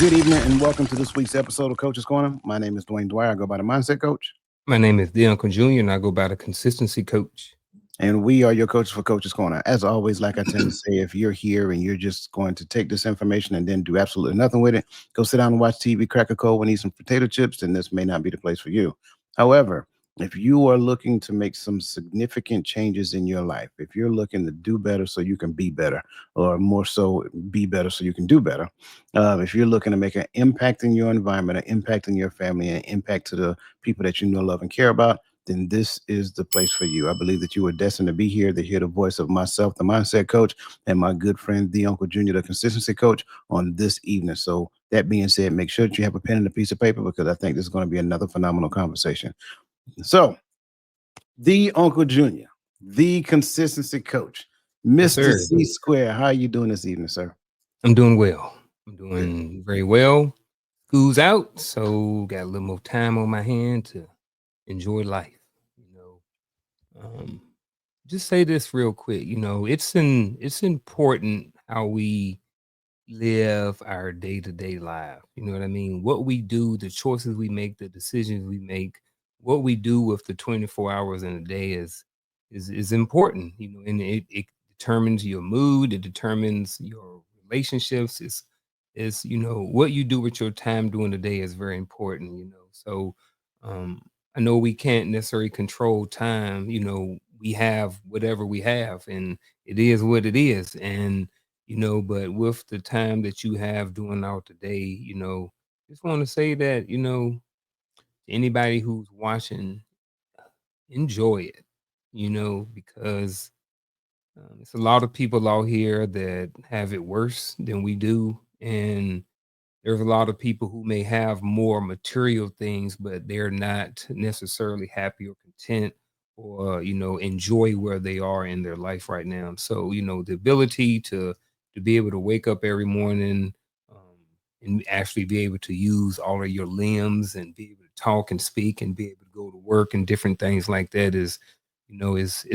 Good evening and welcome to this week's episode of Coach's Corner. My name is Dwayne Dwyer. I go by the Mindset Coach. My name is the Uncle Junior, and I go by the Consistency Coach. And we are your coaches for Coach's Corner. As always, like I tend to say, if you're here and you're just going to take this information and then do absolutely nothing with it, go sit down and watch TV, crack a cold, and eat some potato chips, then this may not be the place for you. However, if you are looking to make some significant changes in your life, if you're looking to do better so you can be better, or more so be better so you can do better, if you're looking to make an impact in your environment, an impact in your family, an impact to the people that you know, love, and care about, then this is the place for you. I believe that you are destined to be here to hear the voice of myself, the Mindset Coach, and my good friend, the Uncle Junior, the Consistency Coach, on this evening. So that being said, make sure that you have a pen and a piece of paper because I think this is going to be another phenomenal conversation. So, the Uncle Junior, the Consistency Coach, Yes, Mr. sir. C Square, how are you doing this evening, sir? I'm doing well. I'm Good. doing very well. School's out, so got a little more time on my hand to enjoy life. You know, just say this real quick. It's important how we live our day to day life. You know what I mean? What we do, the choices we make, the decisions we make, what we do with the 24 hours in a day is important. And it determines your mood. It determines your relationships. Is what you do with your time during the day is very important. So um, I know we can't necessarily control time. We have whatever we have, and it is what it is. And but with the time that you have doing out the day, just want to say that, anybody who's watching, enjoy it, because it's a lot of people out here that have it worse than we do. And there's a lot of people who may have more material things, but they're not necessarily happy or content or, enjoy where they are in their life right now. So, the ability to be able to wake up every morning and actually be able to use all of your limbs and be able to talk and speak and be able to go to work and different things like that is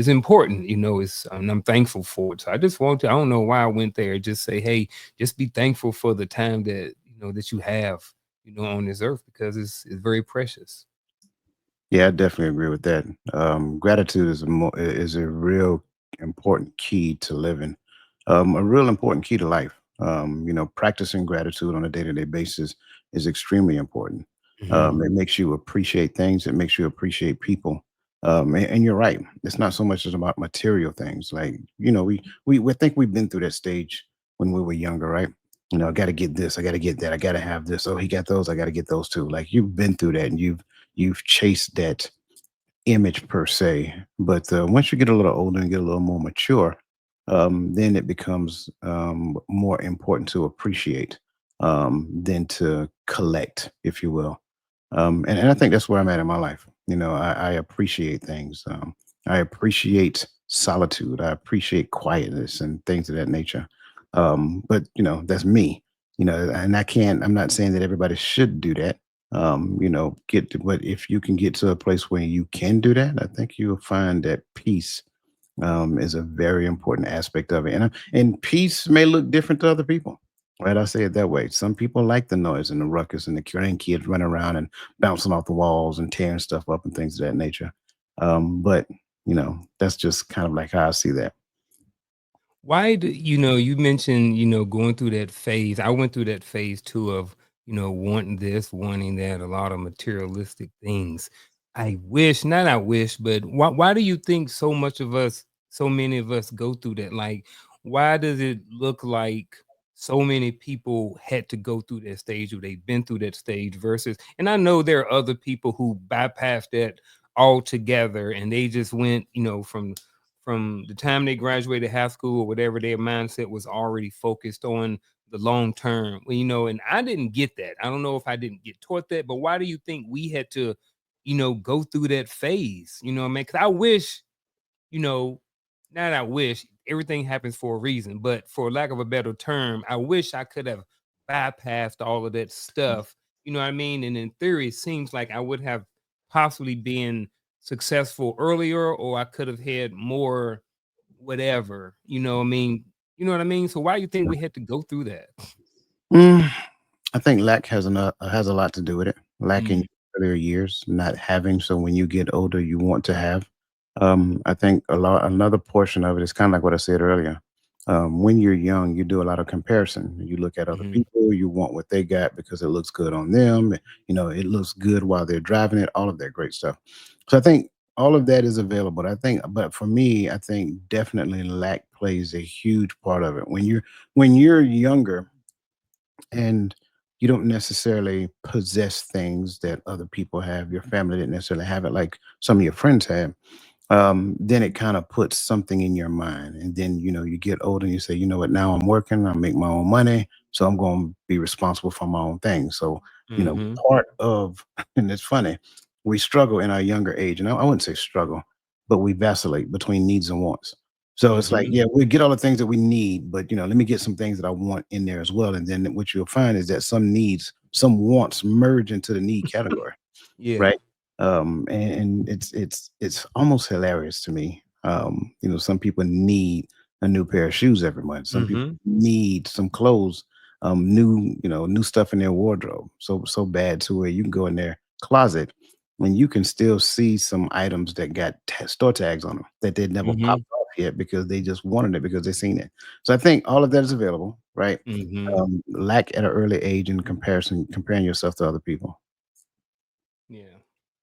important. Is and I'm thankful for it. So I just want to, I don't know why I went there. Just say, hey, just be thankful for the time that that you have, on this earth because it's very precious. Yeah, I definitely agree with that. Gratitude is a real important key to living, a real important key to life. Practicing gratitude on a day-to-day basis is extremely important. Mhm. It makes you appreciate things. It makes you appreciate people. And you're right. It's not so much as about material things. Like we think we've been through that stage when we were younger, right? I got to get this. I got to get that. I got to have this. Oh, he got those. I got to get those too. Like you've been through that, and you've chased that image per se. But once you get a little older and get a little more mature, then it becomes more important to appreciate than to collect, if you will. And I think that's where I'm at in my life. I appreciate things. I appreciate solitude. I appreciate quietness and things of that nature. But that's me. And I'm not saying that everybody should do that. But if you can get to a place where you can do that, I think you'll find that peace is a very important aspect of it. And peace may look different to other people. Right, I say it that way. Some people like the noise and the ruckus and the grandkids running around and bouncing off the walls and tearing stuff up and things of that nature. But that's just kind of like how I see that. Why do you mentioned, going through that phase. I went through that phase too of, wanting this, wanting that, a lot of materialistic things. Not I wish, but why do you think so many of us go through that? Like, why does it look like so many people had to go through that stage or they've been through that stage versus, and I know there are other people who bypassed that altogether and they just went, from the time they graduated high school or whatever, their mindset was already focused on the long term. Well, and I didn't get that. I don't know if I didn't get taught that, but why do you think we had to, go through that phase? You know what I mean? Because I wish, you know, not I wish, everything happens for a reason, but for lack of a better term, I wish I could have bypassed all of that stuff. You know what I mean? And in theory, it seems like I would have possibly been successful earlier, or I could have had more whatever. You know what I mean? You know what I mean? So why do you think we had to go through that? Mm, I think lack has a lot to do with it. Lack in Mm, your earlier years, not having, so when you get older, you want to have. I think another portion of it is kind of like what I said earlier. When you're young, you do a lot of comparison. You look at other mhm, people, you want what they got because it looks good on them. You know, it looks good while they're driving it. All of that great stuff. So I think all of that is available. I think, but for me, I think definitely lack plays a huge part of it. When you're younger and you don't necessarily possess things that other people have. Your family didn't necessarily have it like some of your friends had. Then it kind of puts something in your mind. And then, you get older and you say, you know what, now I'm working, I make my own money. So I'm going to be responsible for my own things. So, mhm, part of, and it's funny, we struggle in our younger age. And I wouldn't say struggle, but we vacillate between needs and wants. So it's like, mhm, yeah, we get all the things that we need, but let me get some things that I want in there as well. And then what you'll find is that some needs, some wants merge into the need category, yeah, right? And it's almost hilarious to me. Some people need a new pair of shoes every month. Some people mhm, need some clothes, new stuff in their wardrobe. So bad to where you can go in their closet and you can still see some items that got store tags on them that they never mhm, popped off yet because they just wanted it because they seen it. So I think all of that is available, right? mhm, Lack at an early age in comparison, comparing yourself to other people. yeah.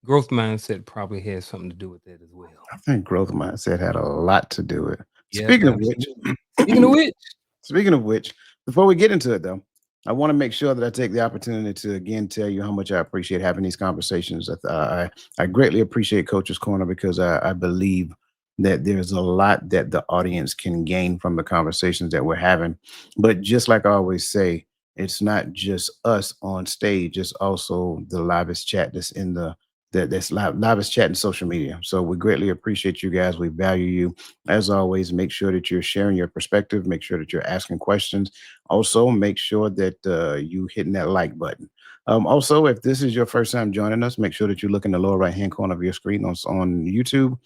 Growth mindset probably has something to do with that as well. I think growth mindset had a lot to do with it. Yep, Speaking of which, absolutely. Speaking of which, speaking of which, before we get into it though, I want to make sure that I take the opportunity to again tell you how much I appreciate having these conversations. I greatly appreciate Coach's Corner because I believe that there's a lot that the audience can gain from the conversations that we're having. But just like I always say, it's not just us on stage; it's also the livest chat that's in the that's livest chat in social media. So we greatly appreciate you guys. We value you. As always, make sure that you're sharing your perspective. Make sure that you're asking questions. Also, make sure that you hitting that like button. Also, if this is your first time joining us, make sure that you look in the lower right hand corner of your screen on YouTube.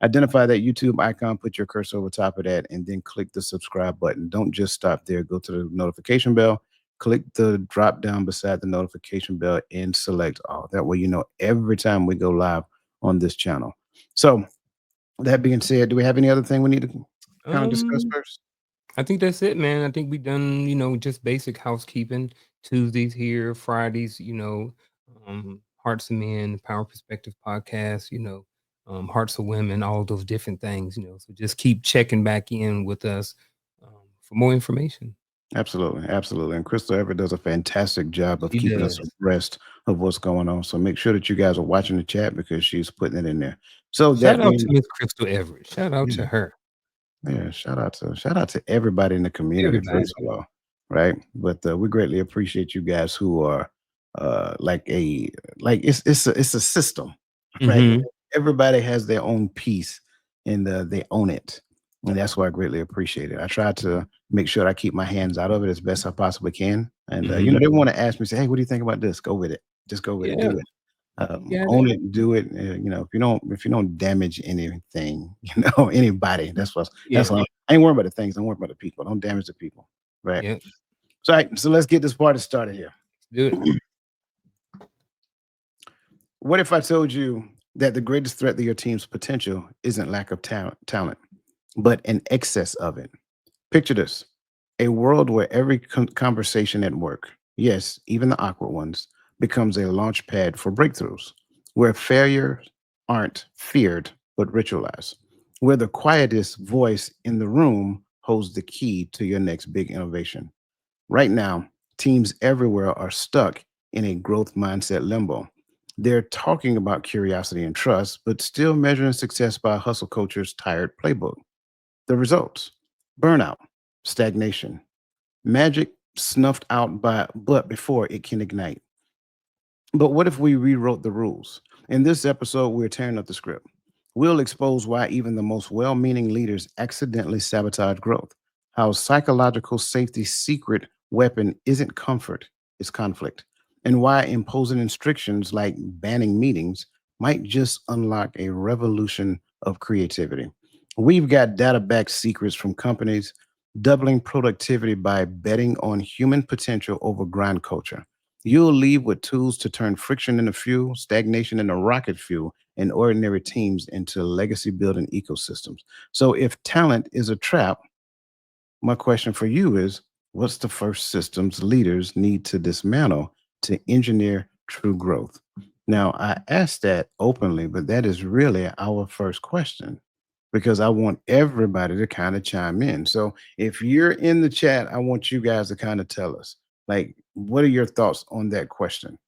Identify that YouTube icon, put your cursor over top of that, and then click the subscribe button. Don't just stop there. Go to the notification bell, click the drop down beside the notification bell, and select all. That way, you know every time we go live on this channel. So, that being said, do we have any other thing we need to kind of discuss um, first? I think that's it, man. I think we done, just basic housekeeping. Tuesdays here, Fridays, Hearts of Men, Power Perspective podcast, Hearts of Women, all those different things, So just keep checking back in with us for more information. Absolutely, absolutely. And Crystal Everett does a fantastic job of She keeping us does. abreast of what's going on. So make sure that you guys are watching the chat because she's putting it in there. So Shout that out to being Miss Crystal Everett. Shout out yeah, to her. yeah, shout out to everybody in the community, Everybody. first of all, right? But we greatly appreciate you guys who are like it's a system, right? Hmm. Everybody has their own piece and they own it. And that's why I greatly appreciate it. I try to make sure I keep my hands out of it as best I possibly can. And Hmm. they want to ask me, say, hey, what do you think about this? Go with it. Just go with it. Yeah, Do it. you got it. Own it, do it. If you don't damage anything, anybody. That's Yeah, all. I ain't worried about the things. I'm worried about the people. Don't damage the people. Right. yeah. So, all right, so let's get this party started here. Do it. What if I told you that the greatest threat to your team's potential isn't lack of talent, but an excess of it? Picture this: a world where every conversation at work, yes, even the awkward ones, becomes a launch pad for breakthroughs, where failures aren't feared but ritualized, where the quietest voice in the room holds the key to your next big innovation. Right now, teams everywhere are stuck in a growth mindset limbo. They're talking about curiosity and trust, but still measuring success by hustle culture's tired playbook. The results: burnout, stagnation, magic snuffed out by but before it can ignite. But what if we rewrote the rules? In this episode, we're tearing up the script. We'll expose why even the most well meaning leaders accidentally sabotage growth, how psychological safety's secret weapon isn't comfort, it's conflict, and why imposing restrictions like banning meetings might just unlock a revolution of creativity. We've got data backed secrets from companies doubling productivity by betting on human potential over grind culture. You'll leave with tools to turn friction into fuel, stagnation into rocket fuel, and ordinary teams into legacy building ecosystems. So, if talent is a trap, my question for you is, what's the first systems leaders need to dismantle to engineer true growth? Now, I asked that openly, but that is really our first question because I want everybody to kind of chime in. So if you're in the chat, I want you guys to kind of tell us, like, what are your thoughts on that question?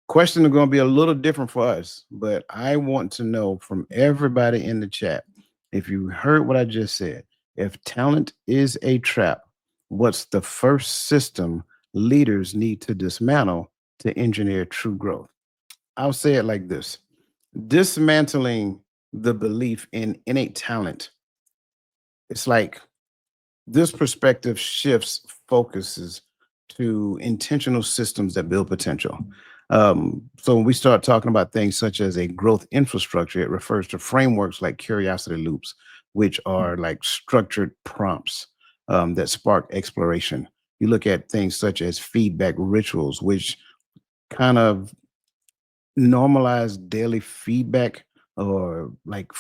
Question are going to be a little different for us, but I want to know from everybody in the chat, if you heard what I just said, if talent is a trap, what's the first system leaders need to dismantle to engineer true growth? I'll say it like this: dismantling the belief in innate talent. It's like this perspective shifts focuses to intentional systems that build potential. So when we start talking about things such as a growth infrastructure, it refers to frameworks like curiosity loops, which are like structured prompts that spark exploration. You look at things such as feedback rituals, which kind of normalize daily feedback or like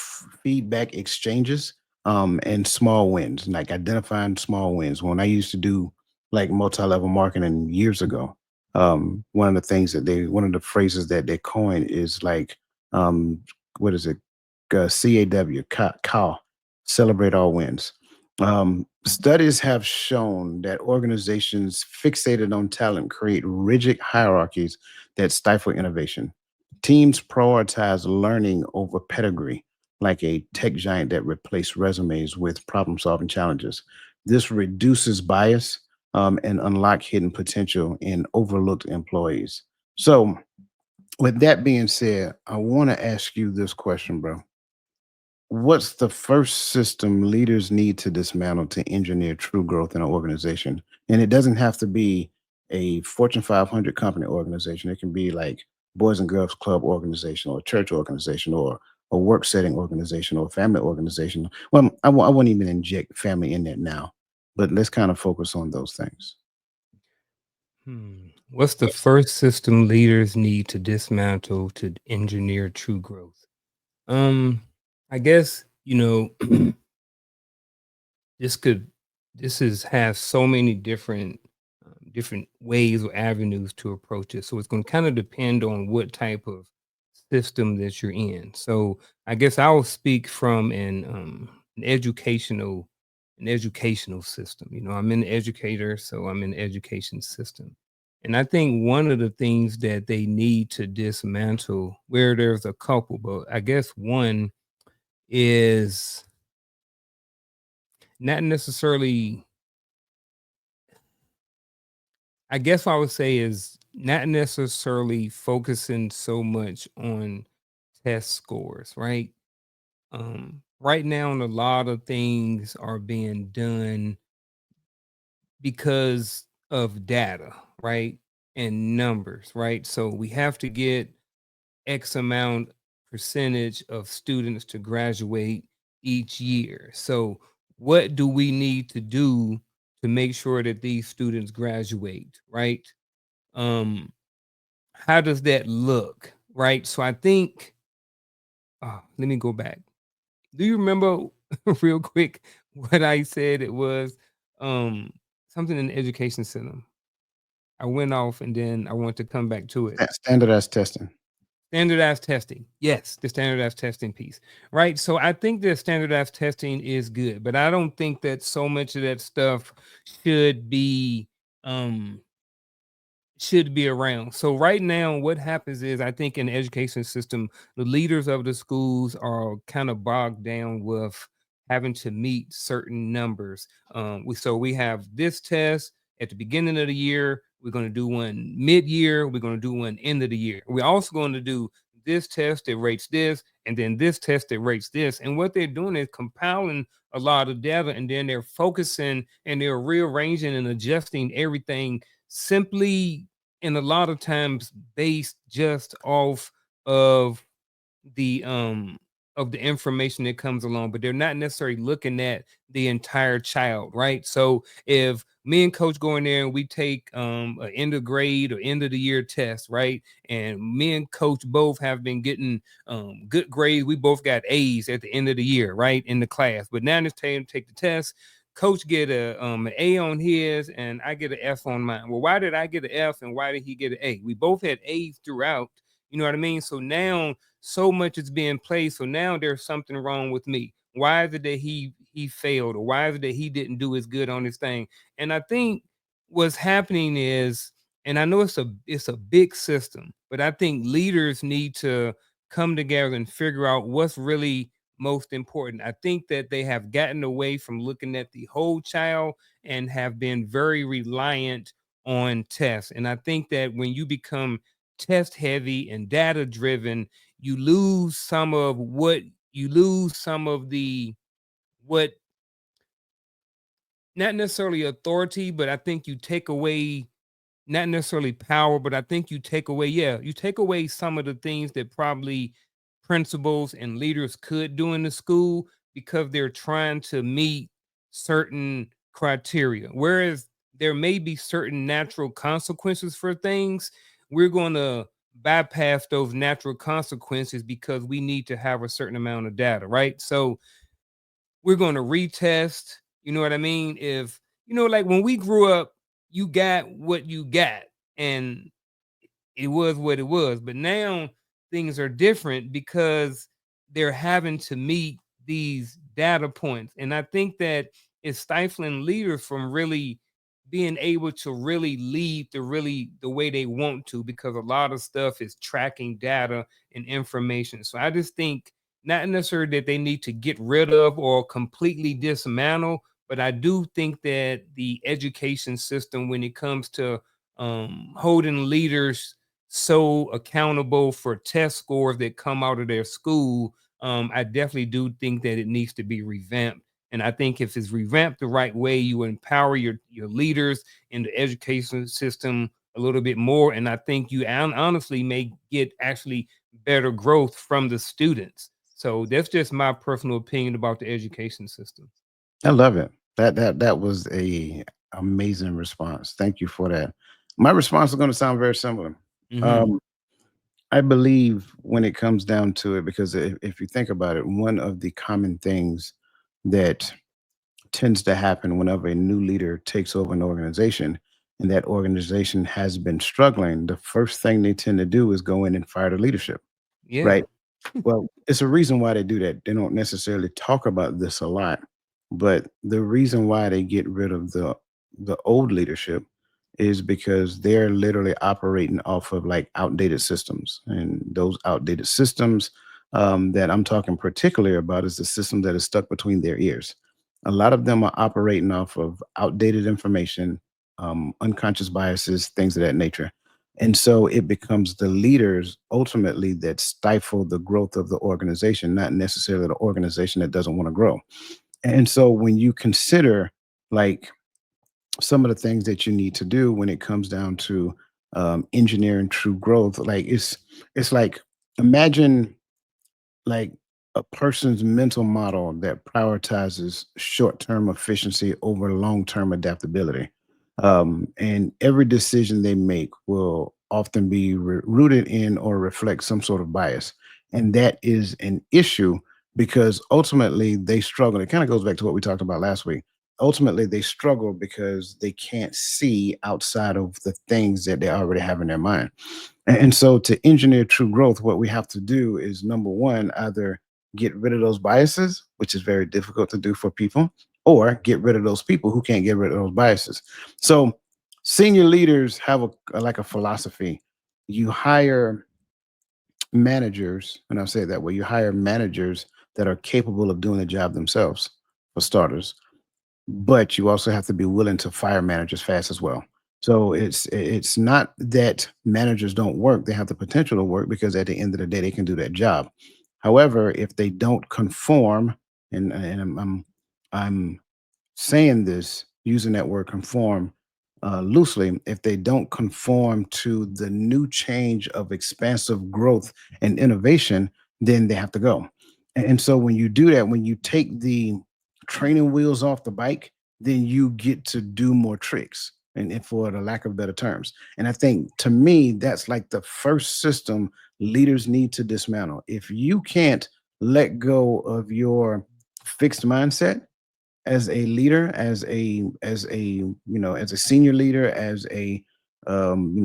feedback exchanges and small wins, like identifying small wins. When I used to do like multi-level marketing years ago, one of the things that one of the phrases that they coined is like, um, what is it? CAW, celebrate all wins. Studies have shown that organizations fixated on talent create rigid hierarchies that stifle innovation. Teams prioritize learning over pedigree, like a tech giant that replaced resumes with problem solving challenges. This reduces bias and unlock hidden potential in overlooked employees. So, with that being said, I want to ask you this question, bro. What's the first system leaders need to dismantle to engineer true growth in an organization? And it doesn't have to be a Fortune 500 company organization. It can be like Boys and Girls Club organization or a church organization or a work setting organization or a family organization. Well, I won't even inject family in that now, but let's kind of focus on those things. What's the first system leaders need to dismantle to engineer true growth? Um, I guess, this could this is has so many different ways or avenues to approach it. So it's going to kind of depend on what type of system that you're in. So I guess I will speak from an educational system. I'm an educator, so I'm in the education system. And I think one of the things that they need to dismantle, where there's a couple, but I guess one is not necessarily, I guess what I would say is not necessarily focusing so much on test scores, right? Right now, a lot of things are being done because of data, right? And numbers, right? So we have to get X amount percentage of students to graduate each year. So what do we need to do to make sure that these students graduate, right? Um, how does that look, right? So I think, let me go back. Do you remember real quick what I said it was? Um, Something in the education system. I went off and then I want to come back to it. Standardized testing. Standardized testing. Yes, the standardized testing piece. Right. So I think that standardized testing is good, but I don't think that so much of that stuff should be um around. So right now, what happens is I think in the education system, the leaders of the schools are kind of bogged down with having to meet certain numbers. We have this test at the beginning of the year. We're going to do one mid-year. We're going to do one end of the year. We're also going to do this test that rates this, and then this test that rates this. And what they're doing is compiling a lot of data, and then they're focusing and they're rearranging and adjusting everything simply, and a lot of times based just off of the of the information that comes along, but they're not necessarily looking at the entire child, right? So if me and coach go in there and we take an end of grade or end of the year test, right? And me and coach both have been getting good grades. We both got A's at the end of the year, right? In the class. But now it's time to take the test. Coach get an A on his and I get an F on mine. Well, why did I get an F and why did he get an A? We both had A's throughout. You know what I mean? So now so much is being played. So now there's something wrong with me. Why is it that he failed, or why is it that he didn't do as good on this thing? And I think what's happening is, and I know it's a big system, but I think leaders need to come together and figure out what's really most important. I think that they have gotten away from looking at the whole child and have been very reliant on tests. And I think that when you become test heavy and data driven, you lose some of what you lose some of the what not necessarily authority, but I think you take away not necessarily power, but I think you take away, yeah, you take away some of the things that probably principals and leaders could do in the school because they're trying to meet certain criteria. Whereas there may be certain natural consequences for things, we're going to bypass those natural consequences because we need to have a certain amount of data, right? So we're going to retest. You know what I mean? If, like when we grew up, you got what you got and it was what it was. But now things are different because they're having to meet these data points. And I think that it's stifling leaders from really being able to really lead the way they want to, because a lot of stuff is tracking data and information. So I just think not necessarily that they need to get rid of or completely dismantle, but I do think that the education system, when it comes to holding leaders so accountable for test scores that come out of their school, I definitely do think that it needs to be revamped. And I think if it's revamped the right way, you empower your leaders in the education system a little bit more. And I think you honestly may get actually better growth from the students. So that's just my personal opinion about the education system. I love it. That was a amazing response. Thank you for that. My response is going to sound very similar. Hmm. Um, I believe when it comes down to it, because if you think about it, one of the common things that tends to happen whenever a new leader takes over an organization and that organization has been struggling, the first thing they tend to do is go in and fire the leadership, Yeah. right? Well, it's a reason why they do that. They don't necessarily talk about this a lot, but the reason why they get rid of the old leadership is because they're literally operating off of like outdated systems, and those outdated systems that I'm talking particularly about is the system that is stuck between their ears. A lot of them are operating off of outdated information, unconscious biases, things of that nature, and so it becomes the leaders ultimately that stifle the growth of the organization, not necessarily the organization that doesn't want to grow. And so when you consider like some of the things that you need to do when it comes down to engineering true growth, like it's like imagine like a person's mental model that prioritizes short-term efficiency over long-term adaptability. And every decision they make will often be rooted in or reflect some sort of bias. And that is an issue because ultimately they struggle. It kind of goes back to what we talked about last week. Ultimately, they struggle because they can't see outside of the things that they already have in their mind. And so to engineer true growth, what we have to do is number one, either get rid of those biases, which is very difficult to do for people, or get rid of those people who can't get rid of those biases. So senior leaders have like a philosophy. You hire managers, and I'll say it that way, you hire managers that are capable of doing the job themselves, for starters, but you also have to be willing to fire managers fast as well. So it's not that managers don't work; they have the potential to work because at the end of the day, they can do that job. However, if they don't conform, and I'm saying this using that word conform loosely, if they don't conform to the new change of expansive growth and innovation, then they have to go. And so when you do that, when you take the training wheels off the bike, then you get to do more tricks. And for the lack of better terms. And I think to me, that's like the first system leaders need to dismantle. If you can't let go of your fixed mindset, as a leader, as a senior leader, as a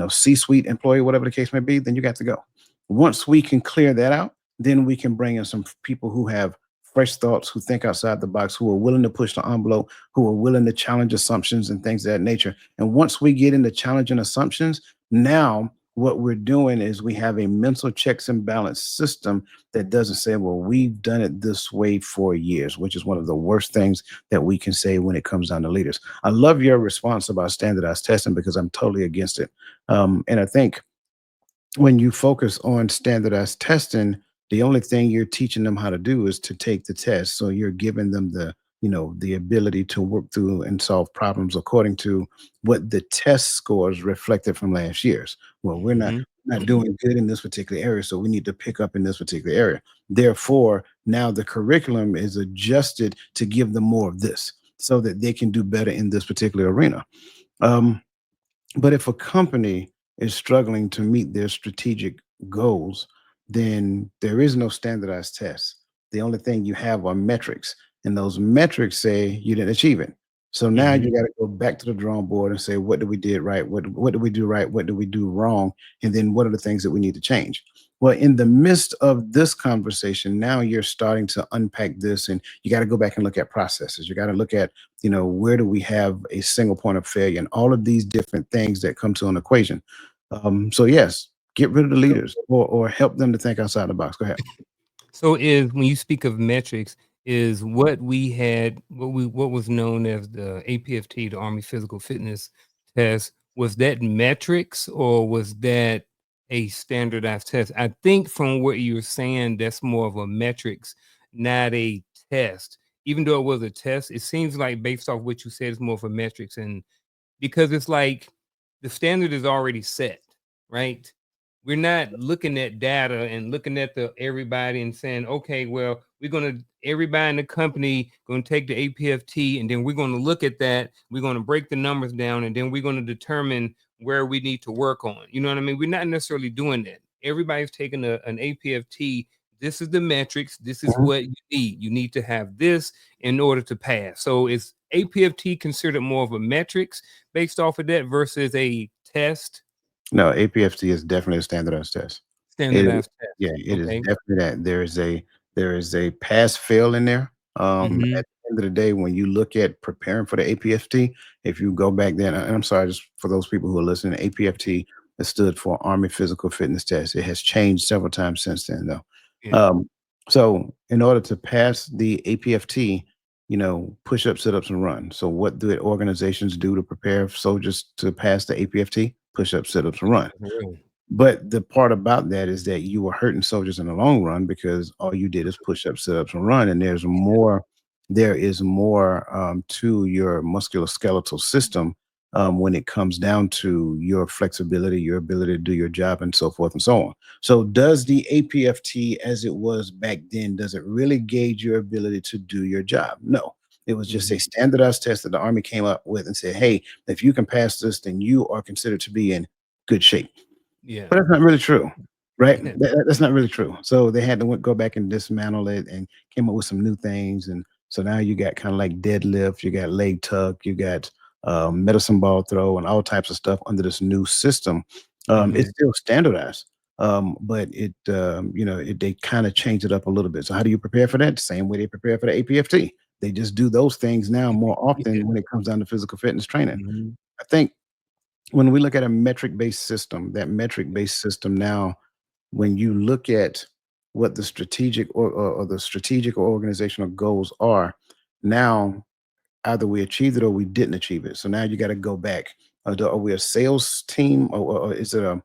C-suite employee, whatever the case may be, then you got to go. Once we can clear that out, then we can bring in some people who have fresh thoughts, who think outside the box, who are willing to push the envelope, who are willing to challenge assumptions and things of that nature. And once we get into challenging assumptions, now what we're doing is we have a mental checks and balance system that doesn't say, well, we've done it this way for years, which is one of the worst things that we can say when it comes down to leaders. I love your response about standardized testing because I'm totally against it. And I think when you focus on standardized testing, the only thing you're teaching them how to do is to take the test. So you're giving them the ability to work through and solve problems according to what the test scores reflected from last year's. Well, we're not Mhm. not doing good in this particular area, so we need to pick up in this particular area. Therefore, now the curriculum is adjusted to give them more of this so that they can do better in this particular arena. Um, but if a company is struggling to meet their strategic goals, then there is no standardized test. The only thing you have are metrics, and those metrics say you didn't achieve it. So now you Mhm. got to go back to the drawing board and say, what did we did right? What did we do right? What did we do wrong? And then what are the things that we need to change? Well, in the midst of this conversation, now you're starting to unpack this, and you got to go back and look at processes. You got to look at where do we have a single point of failure and all of these different things that come to an equation. So yes, get rid of the leaders or help them to think outside the box. Go ahead. So is when you speak of metrics, is what we had what was known as the APFT, the Army Physical Fitness Test, was that metrics or was that a standardized test? I think from what you're saying, that's more of a metrics, not a test. Even though it was a test, it seems like based off what you said, it's more of a metrics. And because it's like the standard is already set, right? We're not looking at data and looking at the everybody and saying, okay, well, we're gonna everybody in the company gonna take the APFT and then we're gonna look at that, we're gonna break the numbers down, and then we're gonna determine where we need to work on. You know what I mean? We're not necessarily doing that. Everybody's taking an APFT. This is the metrics. This is Mhm. what you need. You need to have this in order to pass. So is APFT considered more of a metrics based off of that versus a test, No, APFT is definitely a standardized test. It standardized Yeah, test? it is Okay. definitely that. There is a pass fail in there. Mhm. At the end of the day, when you look at preparing for the APFT, if you go back then, and I'm sorry, just for those people who are listening, APFT it stood for Army Physical Fitness Test. It has changed several times since then, though. Yeah. Um, so in order to pass the APFT, push up, sit ups, and run. So what do organizations do to prepare soldiers to pass the APFT? Push up, sit ups, and run. Real. But the part about that is that you were hurting soldiers in the long run because all you did is push up, sit ups, and run. And there is more to your musculoskeletal system when it comes down to your flexibility, your ability to do your job, and so forth and so on. So, does the APFT as it was back then, does it really gauge your ability to do your job? No. It was just a Mhm. standardized test that the Army came up with and said, hey, if you can pass this, then you are considered to be in good shape. Yeah. But that's not really true, right? Yeah. That's not really true. So they had to go back and dismantle it and came up with some new things. And so now you got kind of like deadlift, you got leg tuck, you got medicine ball throw, and all types of stuff under this new system. It's Mhm. still standardized, but they kind of changed it up a little bit. So how do you prepare for that? Same way they prepare for the APFT. They just do those things now more Yeah. often when it comes down to physical fitness training. Mhm. I think when we look at a metric-based system, that metric-based system now, when you look at what the strategic or the strategic or organizational goals are, now either we achieved it or we didn't achieve it. So now you got to go back. Are we a sales team or is it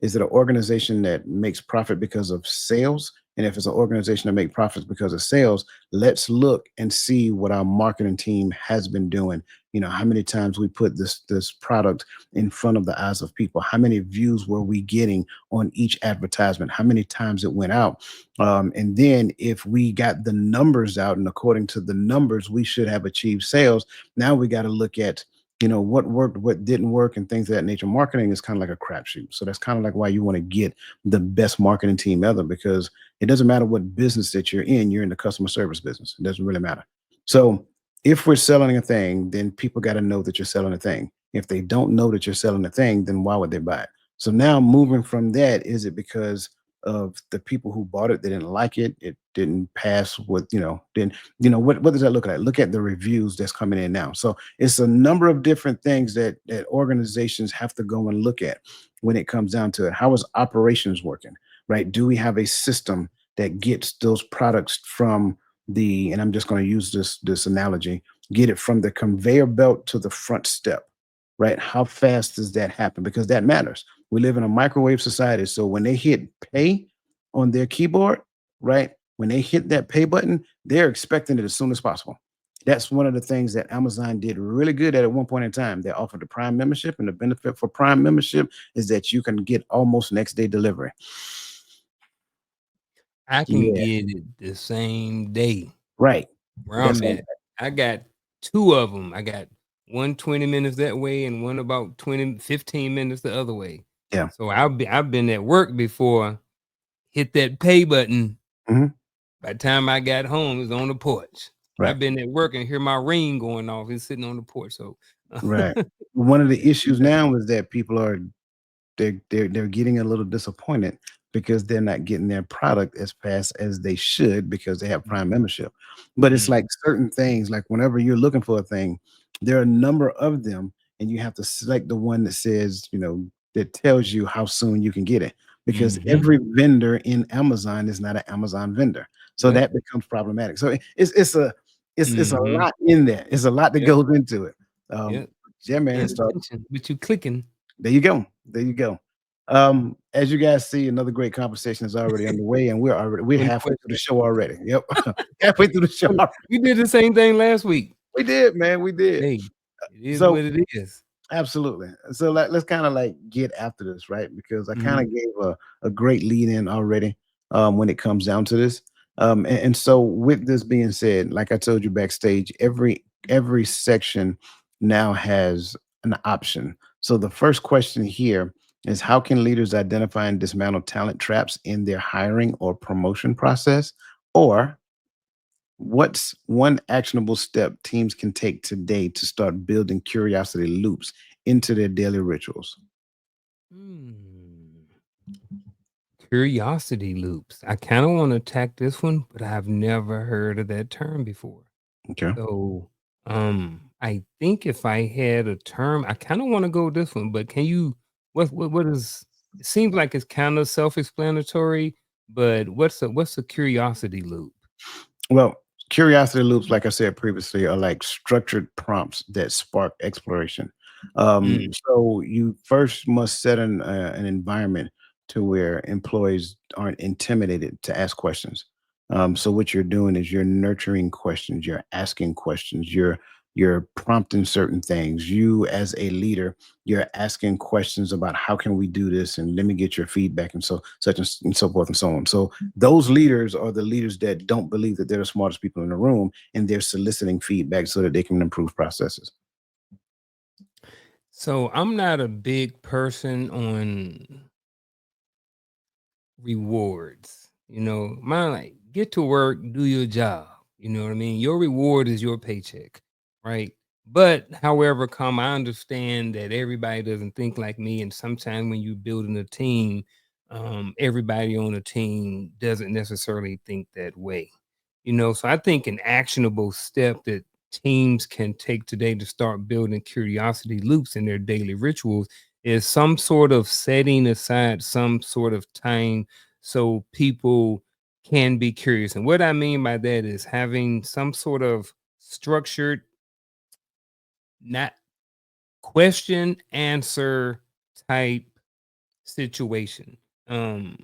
Is it an organization that makes profit because of sales? And if it's an organization that makes profits because of sales, let's look and see what our marketing team has been doing. How many times we put this product in front of the eyes of people? How many views were we getting on each advertisement? How many times it went out? And then if we got the numbers out, and according to the numbers, we should have achieved sales. Now we got to look at what worked, what didn't work, and things of that nature. Marketing is kind of like a crapshoot. So that's kind of like why you want to get the best marketing team ever, because it doesn't matter what business that you're in the customer service business. It doesn't really matter. So if we're selling a thing, then people got to know that you're selling a thing. If they don't know that you're selling a thing, then why would they buy it? So now moving from that, is it because of the people who bought it, they didn't like it, it didn't pass with, then what does that look like? Look at the reviews that's coming in now. So it's a number of different things that organizations have to go and look at when it comes down to it. How is operations working? Right? Do we have a system that gets those products from and I'm just going to use this analogy, get it from the conveyor belt to the front step, right? How fast does that happen? Because that matters. We live in a microwave society. So when they hit pay on their keyboard, right? When they hit that pay button, they're expecting it as soon as possible. That's one of the things that Amazon did really good at one point in time. They offered the Prime membership, and the benefit for Prime membership is that you can get almost next day delivery. I can Yeah, get it the same day right. where That's I'm all. at. I got 2 of them. I got one 20 minutes that way and one about 15 minutes the other way. Yeah. So I've been at work before, hit that pay button. Mhm. By the time I got home, it was on the porch. Right. I've been at work and hear my ring going off. It's sitting on the porch. So Right. One of the issues now is that people are they're getting a little disappointed because they're not getting their product as fast as they should because they have Prime membership. But it's Mm, like certain things, like whenever you're looking for a thing, there are a number of them, and you have to select the one that says, that tells you how soon you can get it. Because mhm. every vendor in Amazon is not an Amazon vendor, so Yep. that becomes problematic. So it's a Mhm. lot in there. It's a lot that Yep. goes into it. Um, Yep. yeah, man. Paying So attention, but you clicking. there you go. There you go. As you guys see, another great conversation is already underway, and we're One halfway through the question. show already. Yep, halfway through the show. We did the same thing last week. We did, man. We did. Hey, it is So what it is. absolutely. So let's kind of like get after this, right? Because I kind Mhm. of gave a great lead in already when it comes down to this. And so with this being said, like I told you backstage, every section now has an option. So the first question here is, how can leaders identify and dismantle talent traps in their hiring or promotion process? Or what's one actionable step teams can take today to start building curiosity loops into their daily rituals? Hmm. Curiosity loops. I kinda wanna attack this one, but I've never heard of that term before. Okay. So, I think if I had a term, I kinda wanna go with this one, but can you what is it seems like it's kinda self-explanatory, but what's a curiosity loop? Well, curiosity loops, like I said previously, are like structured prompts that spark exploration. Mm, So you first must set an environment to where employees aren't intimidated to ask questions. So what you're doing is you're nurturing questions, you're asking questions, you're prompting certain things. You as a leader, you're asking questions about how can we do this, and let me get your feedback, and so such and so forth and so on. So those leaders are the leaders that don't believe that they're the smartest people in the room, and they're soliciting feedback so that they can improve processes. so I'm not a big person on rewards. Mine like get to work, do your job. You know what I mean? Your reward is your paycheck, right? But however, I understand that everybody doesn't think like me, and sometimes when you're building a team, everybody on the team doesn't necessarily think that way. So I think an actionable step that teams can take today to start building curiosity loops in their daily rituals is some sort of setting aside some sort of time so people can be curious. And what I mean by that is having some sort of structured, not question answer type situation. Um,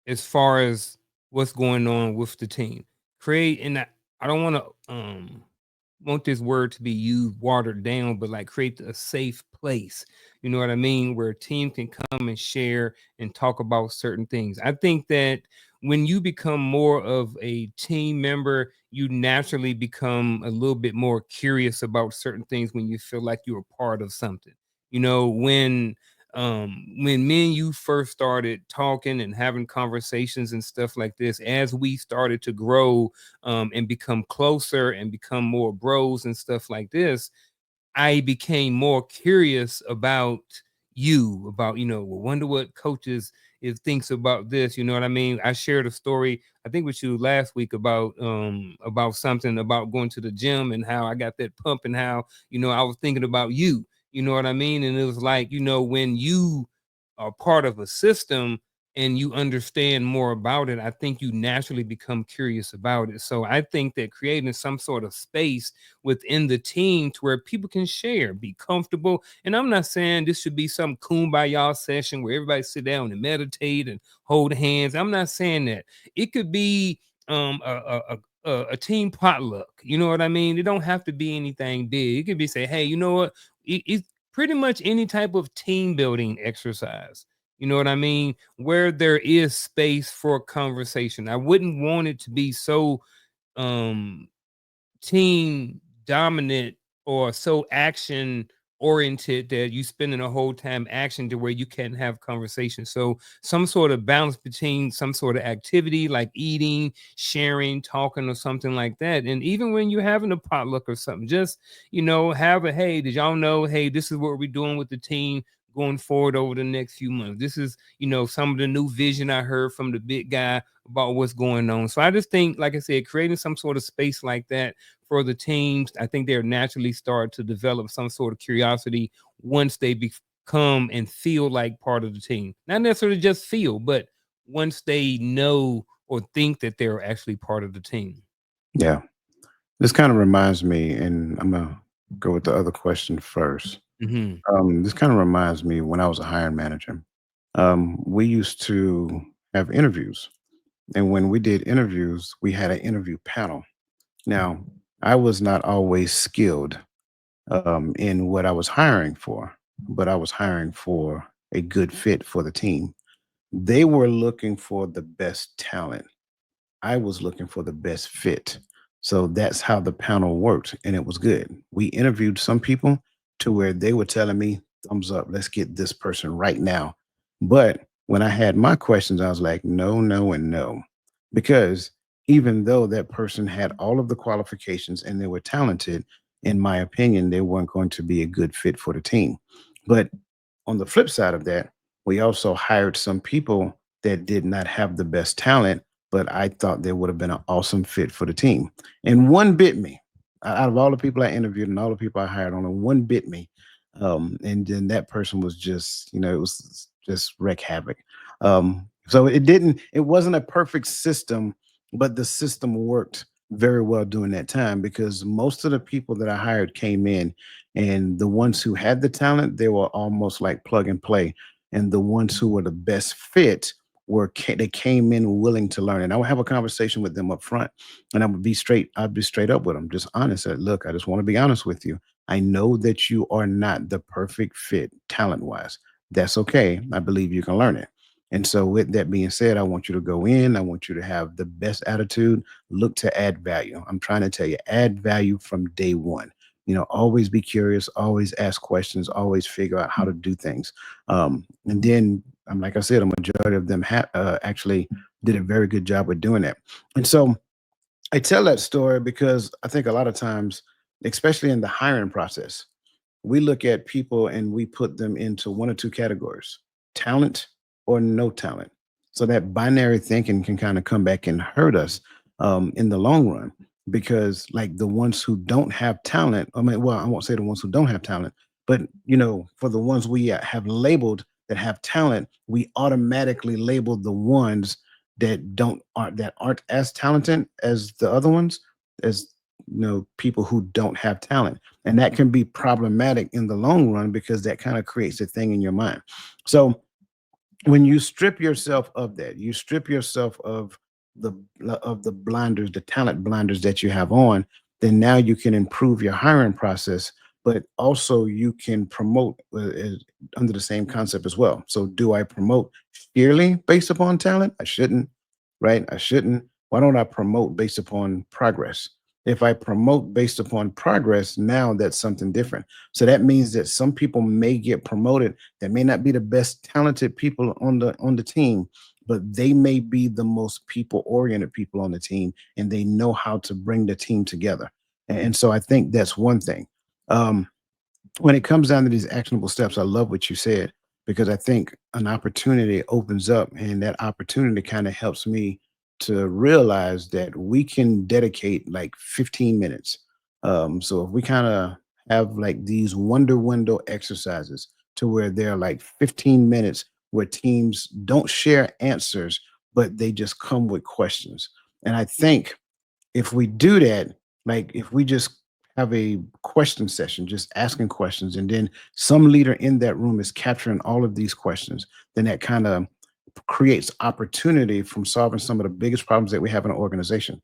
as far as what's going on with the team. Create and I don't want this word to be used watered down, but like create a safe place. You know what I mean? Where a team can come and share and talk about certain things. I think that when you become more of a team member, you naturally become a little bit more curious about certain things when you feel like you're a part of something. You know, when me and you first started talking and having conversations and stuff like this, as we started to grow and become closer and become more bros and stuff like this, I became more curious about you, about, well, wonder what coaches is thinks about this. You know what I mean? I shared a story, I think with you last week about something about going to the gym and how I got that pump and how, I was thinking about you. You know what I mean? And it was like, when you are part of a system and you understand more about it, I think you naturally become curious about it. So I think that creating some sort of space within the team to where people can share, be comfortable. And I'm not saying this should be some kumbaya session where everybody sit down and meditate and hold hands. I'm not saying that. It could be a team potluck. You know what I mean? It don't have to be anything big. It could be say, hey, you know what? It's pretty much any type of team building exercise. You know what I mean? Where there is space for conversation. I wouldn't want it to be so um team dominant or so action oriented that you spending a whole time action to where you can't have conversation. So some sort of balance between some sort of activity like eating, sharing, talking, or something like that. And even when you're having a potluck or something, just have a hey, did y'all know? Hey, this is what we're doing with the team going forward over the next few months. This is, some of the new vision I heard from the big guy about what's going on. So I just think, like I said, creating some sort of space like that for the teams, I think they'll naturally start to develop some sort of curiosity once they become and feel like part of the team. Not necessarily just feel, but once they know or think that they're actually part of the team. Yeah. This kind of reminds me, and I'm gonna go with the other question first. Hmm. This kind of reminds me when I was a hiring manager. We used to have interviews, and when we did interviews, we had an interview panel. Now, I was not always skilled in what I was hiring for, but I was hiring for a good fit for the team. They were looking for the best talent. I was looking for the best fit. So that's how the panel worked. And it was good. We interviewed some people to where they were telling me, thumbs up, let's get this person right now. But when I had my questions, I was like, no, no, and no. Because even though that person had all of the qualifications and they were talented, in my opinion, they weren't going to be a good fit for the team. But on the flip side of that, we also hired some people that did not have the best talent, but I thought they would have been an awesome fit for the team. And one bit me. Out of all the people I interviewed and all the people I hired, only one bit me. And then that person was just, it was just wreak havoc. So it wasn't a perfect system, but the system worked very well during that time because most of the people that I hired came in and the ones who had the talent, they were almost like plug and play. And the ones who were the best fit they came in willing to learn. And I would have a conversation with them up front and I'd be straight up with them, just honest. Look, I just want to be honest with you. I know that you are not the perfect fit talent wise. That's okay. I believe you can learn it. And so, with that being said, I want you to go in. I want you to have the best attitude, look to add value. I'm trying to tell you, add value from day one. Always be curious, always ask questions, always figure out how to do things. And then, like I said, a majority of them actually did a very good job with doing that. And so I tell that story because I think a lot of times, especially in the hiring process, we look at people and we put them into one or two categories: talent or no talent. So that binary thinking can kind of come back and hurt us in the long run because, like, the ones who don't have talent, I mean, well, I won't say the ones who don't have talent, but for the ones we have labeled that have talent, we automatically label the ones that aren't as talented as the other ones as people who don't have talent, and that can be problematic in the long run because that kind of creates a thing in your mind. So when you strip yourself of that, you strip yourself the of the blinders, the talent blinders that you have on, then now you can improve your hiring process, but also you can promote under the same concept as well. So, do I promote purely based upon talent? I shouldn't, right? I shouldn't. Why don't I promote based upon progress? If I promote based upon progress, now that's something different. So that means that some people may get promoted that may not be the best talented people on the team, but they may be the most people oriented people on the team, and they know how to bring the team together. And so I think that's one thing. Um, when it comes down to these actionable steps, I love what you said because I think an opportunity opens up, and that opportunity kind of helps me to realize that we can dedicate like 15 minutes. So if we kind of have like these wonder window exercises to where they're like 15 minutes where teams don't share answers, but they just come with questions. And I think if we do that, like if we just have a question session, just asking questions, and then some leader in that room is capturing all of these questions, then that kind of creates opportunity from solving some of the biggest problems that we have in an organization.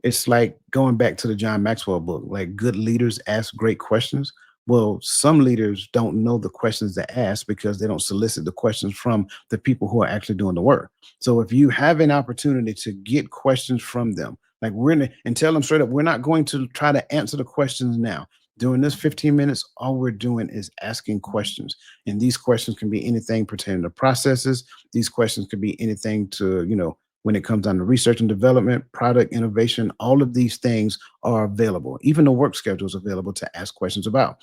It's like going back to the John Maxwell book, like good leaders ask great questions. Well, some leaders don't know the questions to ask because they don't solicit the questions from the people who are actually doing the work. So if you have an opportunity to get questions from them, like and tell them straight up, we're not going to try to answer the questions now. During this 15 minutes, all we're doing is asking questions. And these questions can be anything pertaining to processes. These questions could be anything to, when it comes down to research and development, product innovation, all of these things are available. Even the work schedule is available to ask questions about.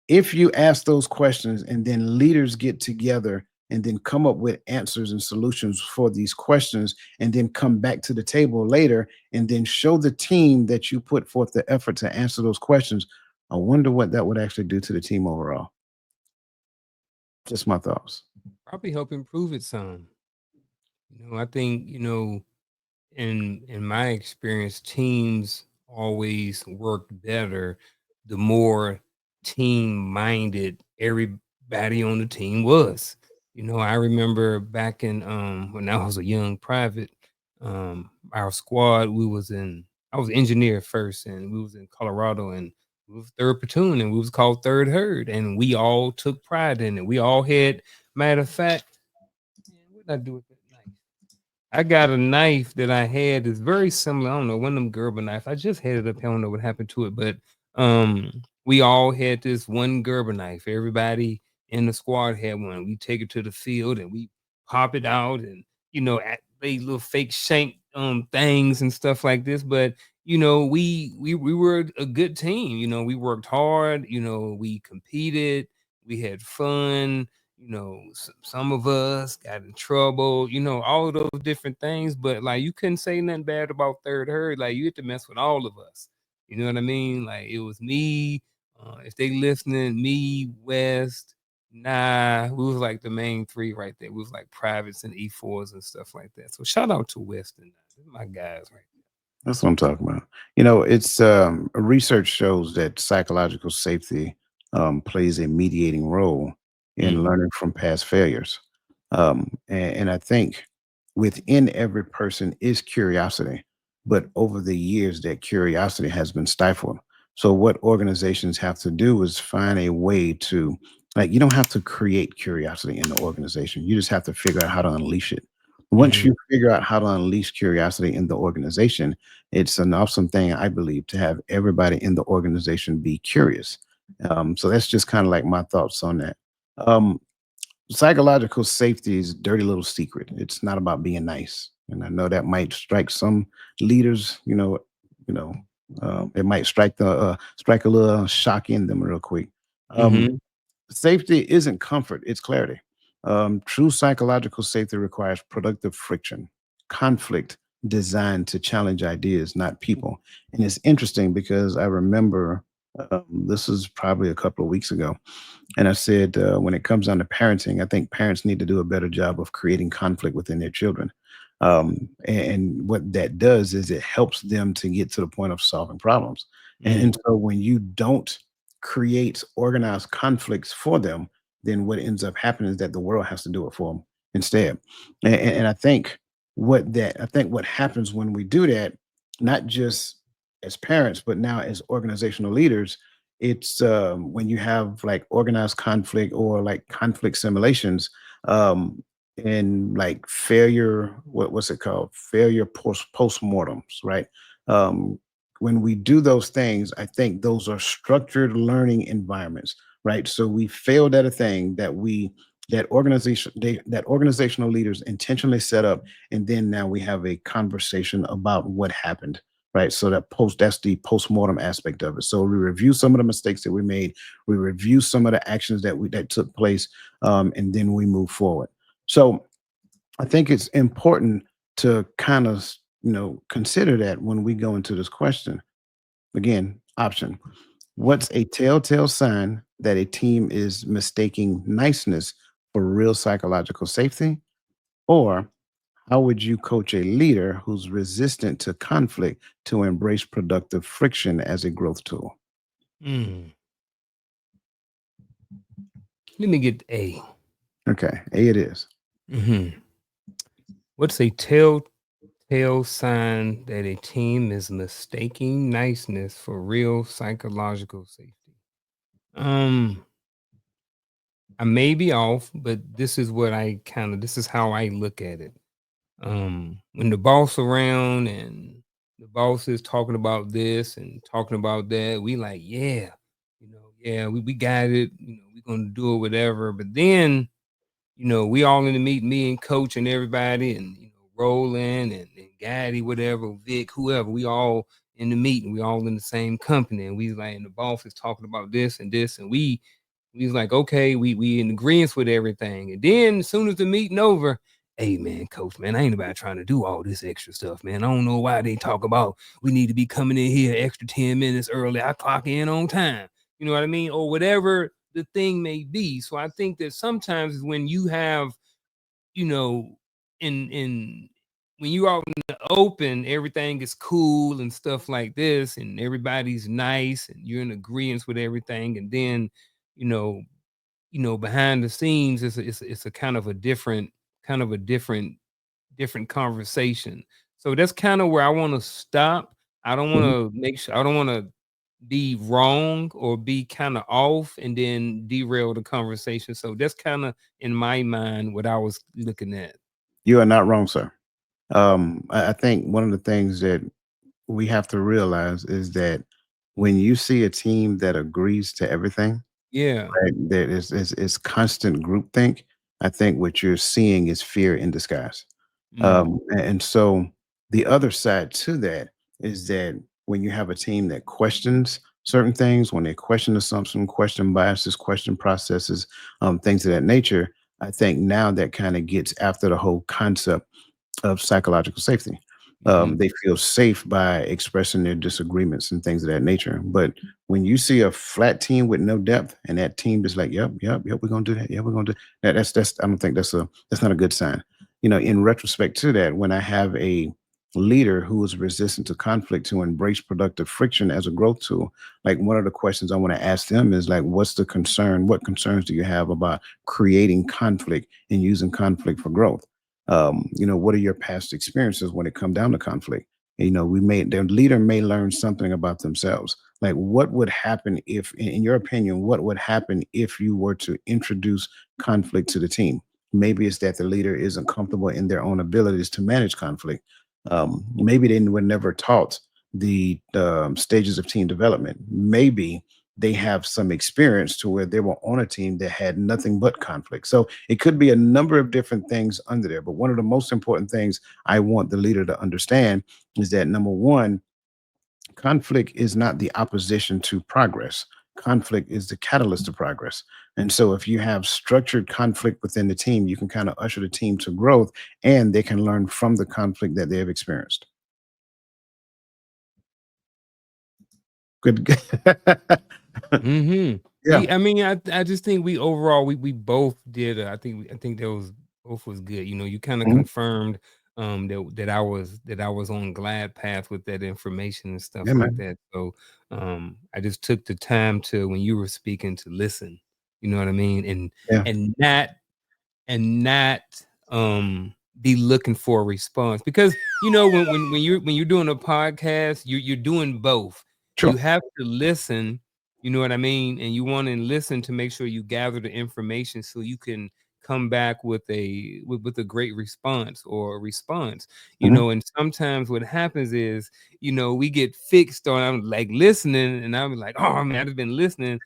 If you ask those questions and then leaders get together and then come up with answers and solutions for these questions and then come back to the table later and then show the team that you put forth the effort to answer those questions, I wonder what that would actually do to the team overall. Just my thoughts. Probably help improve it some. I think, in my experience, teams always work better the more team minded everybody on the team was. I remember back in when I was a young private, our squad, I was engineer first, and we was in Colorado, and we was third platoon, and we was called third herd, and we all took pride in it. We all had, matter of fact, man, what did I do with that knife? I got a knife that I had that's very similar. I don't know, one of them Gerber knife. I just had it up here. I don't know what happened to it, but we all had this one Gerber knife. Everybody in the squad had one. We take it to the field and we pop it out, and they little fake shank things and stuff like this. But we were a good team. We worked hard. We competed. We had fun. Some of us got in trouble, all of those different things. But like, you couldn't say nothing bad about Third Herd. Like, you had to mess with all of us. You know what I mean? Like, it was me. If they listening, me, West, nah, we was like the main three right there. We was like privates and E4s and stuff like that. So shout out to West and my guys right That's what I'm talking about. It's research shows that psychological safety plays a mediating role there. in learning from past failures. And I think within every person is curiosity, but over the years, that curiosity has been stifled. So, what organizations have to do is find a way to, like, you don't have to create curiosity in the organization. You just have to figure out how to unleash it. Once Mhm. you figure out how to unleash curiosity in the organization, it's an awesome thing, I believe, to have everybody in the organization be curious. So that's just kind of like my thoughts on that. Um, Psychological safety is a dirty little secret. It's not about being nice, and I know that might strike some leaders. You know, it might strike a little shock in them real quick. Um, Mhm. Safety isn't comfort, it's clarity. True psychological safety requires productive friction, conflict designed to challenge ideas, not people. And it's interesting because I remember this is probably a couple of weeks ago, and I said, when it comes down to parenting, I think parents need to do a better job of creating conflict within their children. And what that does is it helps them to get to the point of solving problems. And Mhm. so when you don't create organized conflicts for them, then what ends up happening is that the world has to do it for them. instead. And I think what happens when we do that, not just as parents, but now as organizational leaders, it's when you have like organized conflict or like conflict simulations, um, and like failure, what's it called? Failure postmortems, right? Um, when we do those things, I think those are structured learning environments, right? So we failed at a thing that organizational leaders intentionally set up, and then now we have a conversation about what happened, right? So that's the postmortem aspect of it. So we review some of the mistakes that we made, we review some of the actions that took place, and then we move forward. So I think it's important to kind of consider that when we go into this question. Again, option. What's a telltale sign that a team is mistaking niceness for real psychological safety? Or how would you coach a leader who's resistant to conflict to embrace productive friction as a growth tool? Mm. Let me get A. Okay, A it is. Hmm. What's a telltale sign that a team is mistaking niceness for real psychological safety? Um, I may be off, but this is how I look at it. When the boss around and the boss is talking about this and talking about that, we like, yeah, yeah, we got it, we're gonna do it, whatever. But then, we all in the meet, me and coach and everybody, and Roland and Gaddy, whatever, Vic, whoever, we all in the meeting, we all in the same company, and we like, and the boss is talking about this and this, and we was like, okay, we in agreement with everything. And then as soon as the meeting over, hey man, coach, man, I ain't about trying to do all this extra stuff, man. I don't know why they talk about we need to be coming in here extra 10 minutes early. I clock in on time. You know what I mean? Or whatever the thing may be. So I think that sometimes when you have, you know, in when you out in the open, everything is cool and stuff like this, and everybody's nice and you're in agreement with everything. And then, you know, behind the scenes, it's a kind of a different conversation. So that's kind of where I want to stop. I don't want Mhm. to make sure I don't want to be wrong or be kind of off and then derail the conversation. So that's kind of in my mind what I was looking at. You are not wrong, sir. I think one of the things that we have to realize is that when you see a team that agrees to everything, Yeah. right, that is constant groupthink, I think what you're seeing is fear in disguise. Mm. And so the other side to that is that when you have a team that questions certain things, when they question assumption, question biases, question processes, things of that nature, I think now that kind of gets after the whole concept of psychological safety. Hmm. They feel safe by expressing their disagreements and things of that nature. But when you see a flat team with no depth, and that team is like, "Yep, yep, yep, we're gonna do that. Yeah, we're gonna do that." That's. I don't think that's not a good sign. In retrospect to that, when I have a leader who is resistant to conflict to embrace productive friction as a growth tool, like one of the questions I want to ask them is like, "What's the concern? What concerns do you have about creating conflict and using conflict for growth?" What are your past experiences when it come down to conflict? Their leader may learn something about themselves. Like, what would happen if, in your opinion, what would happen if you were to introduce conflict to the team? Maybe it's that the leader isn't comfortable in their own abilities to manage conflict. Maybe they were never taught the stages of team development. Maybe they have some experience to where they were on a team that had nothing but conflict. So it could be a number of different things under there. But one of the most important things I want the leader to understand is that number one, conflict is not the opposition to progress. Conflict is the catalyst to progress. And so if you have structured conflict within the team, you can kind of usher the team to growth and they can learn from the conflict that they have experienced. Good. Hmm. Yeah. I mean, I just think we overall we both did. I think that was both was good. You kind of Mhm. confirmed that I was on glad path with that information and Yeah, stuff like man. that. So I just took the time to when you were speaking to listen. You know what I mean, Yeah. and not and not be looking for a response, because when you're doing a podcast, you're doing both. You True. have to listen, you know what I mean, and you want to listen to make sure you gather the information so you can come back with with a great response or a response. Mhm. And sometimes what happens is, we get fixed on, I'm like listening, and I'm like, oh man, I've been listening.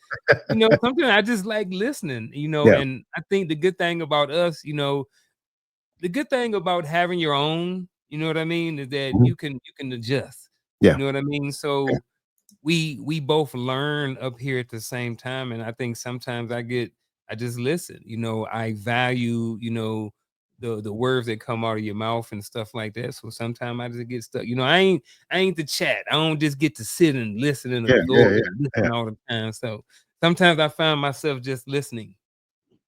Sometimes I just like listening, Yeah. and I think the good thing about us, the good thing about having your own, you know what I mean, is that Mhm. you can adjust. You Yeah. know what I mean? Yeah. So we both learn up here at the same time, and I think sometimes I just listen. I value, the words that come out of your mouth and stuff like that. So sometimes I just get stuck. I ain't the chat. I don't just get to sit and listen and Yeah. Yeah. absorb Yeah. and Yeah. listen all the time. So sometimes I find myself just listening.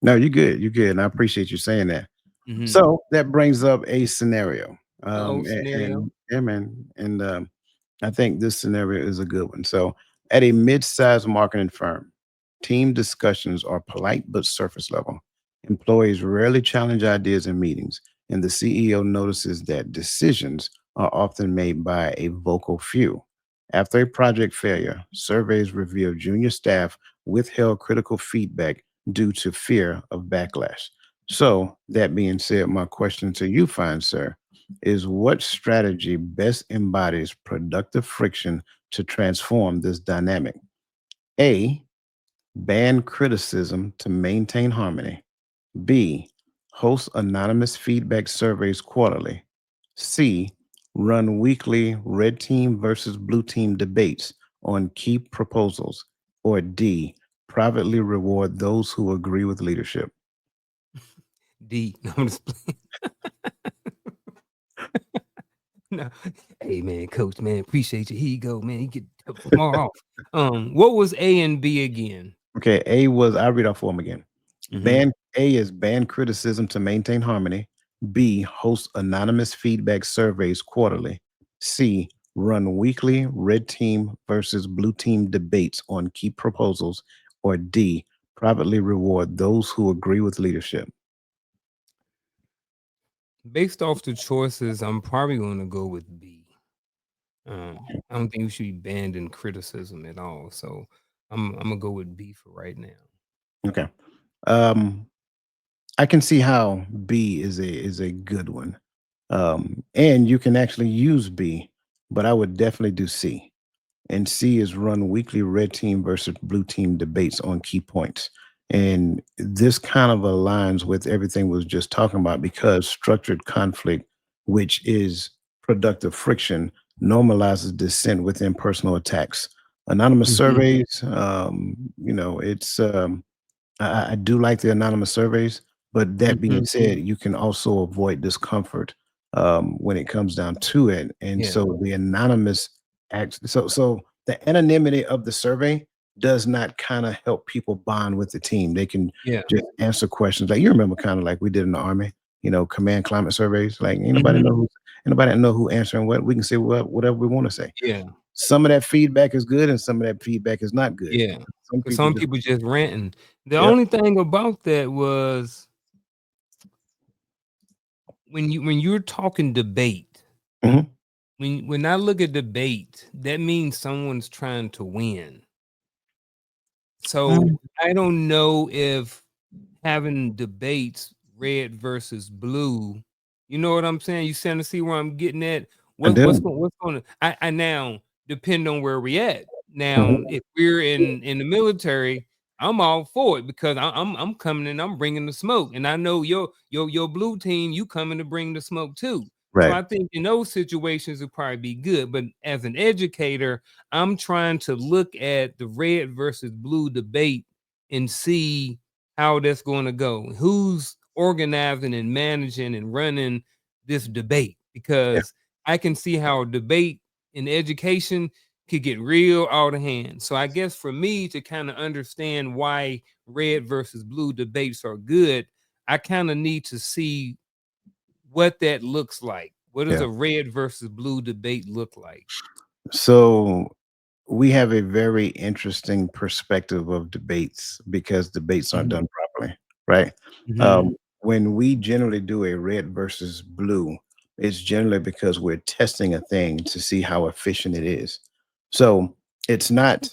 No, you're good. You're good. And I appreciate you saying that. Mhm. So that brings up a scenario. Uh-oh, scenario. And yeah, man. And I think this scenario is a good one. So, at a mid-sized marketing firm, team discussions are polite but surface level. Employees rarely challenge ideas in meetings, and the CEO notices that decisions are often made by a vocal few. After a project failure, surveys reveal junior staff withheld critical feedback due to fear of backlash. So, that being said, my question to you, fine sir, is what strategy best embodies productive friction to transform this dynamic? A, ban criticism to maintain harmony. B, host anonymous feedback surveys quarterly. C, run weekly red team versus blue team debates on key proposals. Or D, privately reward those who agree with leadership. D. No, I'm just playing. No. Hey man, coach, man, appreciate you. Here you go, man. You get more off. What was A and B again? Okay, A was I read off for them again. Mhm. A is ban criticism to maintain harmony. B, host anonymous feedback surveys quarterly. C, run weekly red team versus blue team debates on key proposals. Or D, privately reward those who agree with leadership. Based off the choices, I'm probably gonna go with B. I don't think we should be banned in criticism at all. So I'm gonna go with B for right now. Okay. Um, I can see how B is a good one. And you can actually use B, but I would definitely do C. And C is run weekly red team versus blue team debates on key points. And this kind of aligns with everything we was just talking about because structured conflict, which is productive friction, normalizes dissent within personal attacks. Anonymous Mhm. surveys, it's I do like the anonymous surveys, but that being Mhm. said, you can also avoid discomfort when it comes down to it. And Yeah. so the anonymous so the anonymity of the survey does not kind of help people bond with the team. They can Yeah. just answer questions like you remember kind of like we did in the army, command climate surveys. Like Mhm. anybody know who answering what. We can say whatever we want to say. Yeah. Some of that feedback is good, and some of that feedback is not good. Yeah. Some Because people some just people just ranting. The yeah. only thing about that was when you're talking debate. Mhm. When I look at debate, that means someone's trying to win. Mm, So I don't know if having debates, red versus blue, you know what I'm saying? You starting to see where I'm getting at? I do. What's going to I now depend on where we at. Now, Mhm. if we're in the military, I'm all for it because I'm coming and I'm bringing the smoke, and I know your blue team, you coming to bring the smoke too. So Right. I think in those situations it'd probably be good. But as an educator, I'm trying to look at the red versus blue debate and see how that's going to go. Who's organizing and managing and running this debate? Yeah. Because I can see how debate in education could get real out of hand. So I guess for me to kind of understand why red versus blue debates are good, I kind of need to see what that looks like. What does Yeah. a red versus blue debate look like? So we have a very interesting perspective of debates because debates aren't Mhm. done properly, right? Um, Mhm. when we generally do a red versus blue, it's generally because we're testing a thing to see how efficient it is. So it's not,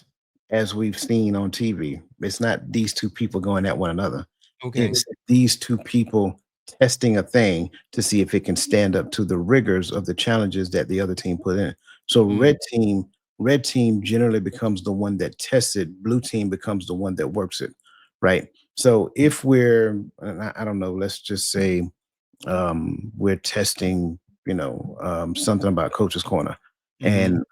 as we've seen on TV, it's not these two people going at one another. Okay. It's these two people testing a thing to see if it can stand up to the rigors of the challenges that the other team put in. So Mm, red team generally becomes the one that tests it, blue team becomes the one that works it, right? So if we're, I don't know, let's just say we're testing, something about Coach's Corner, mhm, and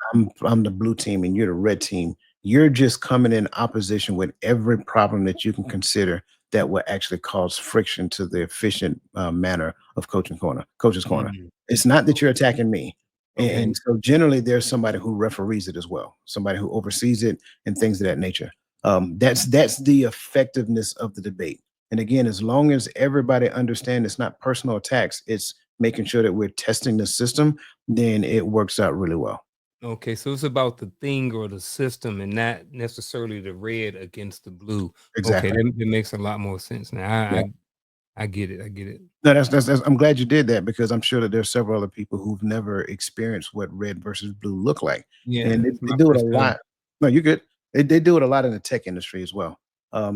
I'm the blue team and you're the red team. You're just coming in opposition with every problem that you can consider that will actually cause friction to the efficient manner of Coach's Corner. mhm. It's not that you're Okay, attacking me. And okay, so generally there's somebody who referees it as well, somebody who oversees it and things of that nature. That's the effectiveness of the debate. And again, as long as everybody understands it's not personal attacks, it's making sure that we're testing the system, then it works out really well. okay, so it's about the thing or the system and not necessarily the red against the blue. Okay, Exactly. that makes a lot more sense now. Yeah. I get it, I get it. No, that's I'm glad you did that because I'm sure that there's several other people who've never experienced what red versus blue look like. And Yeah, it's they my do it a first time. lot. No, you're good. They do it a lot in the tech industry as well.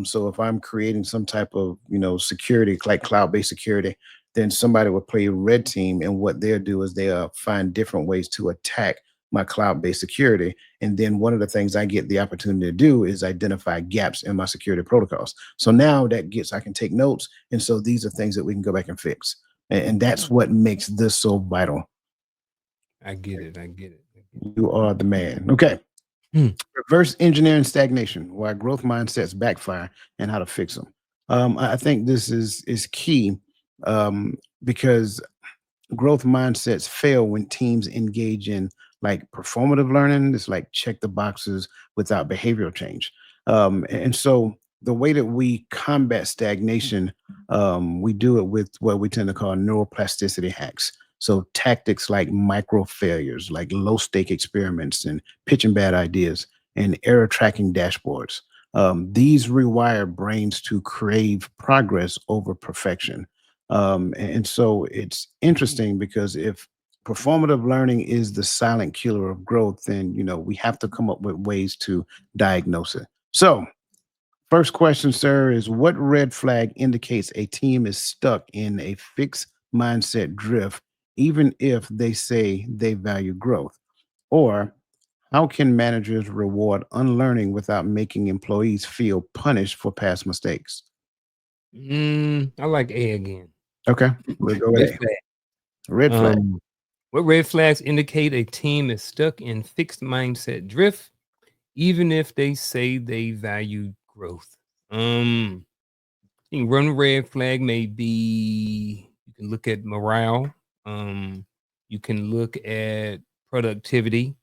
So if I'm creating some type of, security, like cloud-based security, then somebody will play red team, and what they'll do is they'll find different ways to attack my cloud-based security. And then one of the things I get the opportunity to do is identify gaps in my security protocols. So now I can take notes, and so these are things that we can go back and fix. And that's what makes this so vital. I get it, I get it, I get it. You are the man. Okay. Hmm. Reverse engineering stagnation, why growth mindsets backfire and how to fix them. I think this is key because growth mindsets fail when teams engage in like performative learning. It's like check the boxes without behavioral change. And so the way that we combat stagnation, we do it with what we tend to call neuroplasticity hacks. So tactics like micro failures, like low stake experiments and pitching bad ideas and error tracking dashboards. These rewire brains to crave progress over perfection. And so it's interesting because if performative learning is the silent killer of growth, then we have to come up with ways to diagnose it. So, first question, sir, is what red flag indicates a team is stuck in a fixed mindset drift, even if they say they value growth? Or how can managers reward unlearning without making employees feel punished for past mistakes? I like A again. Okay, we'll go with Red A. flag. Red flag. What red flags indicate a team is stuck in fixed mindset drift, even if they say they value growth? I think one red flag may be you can look at morale. You can look at productivity.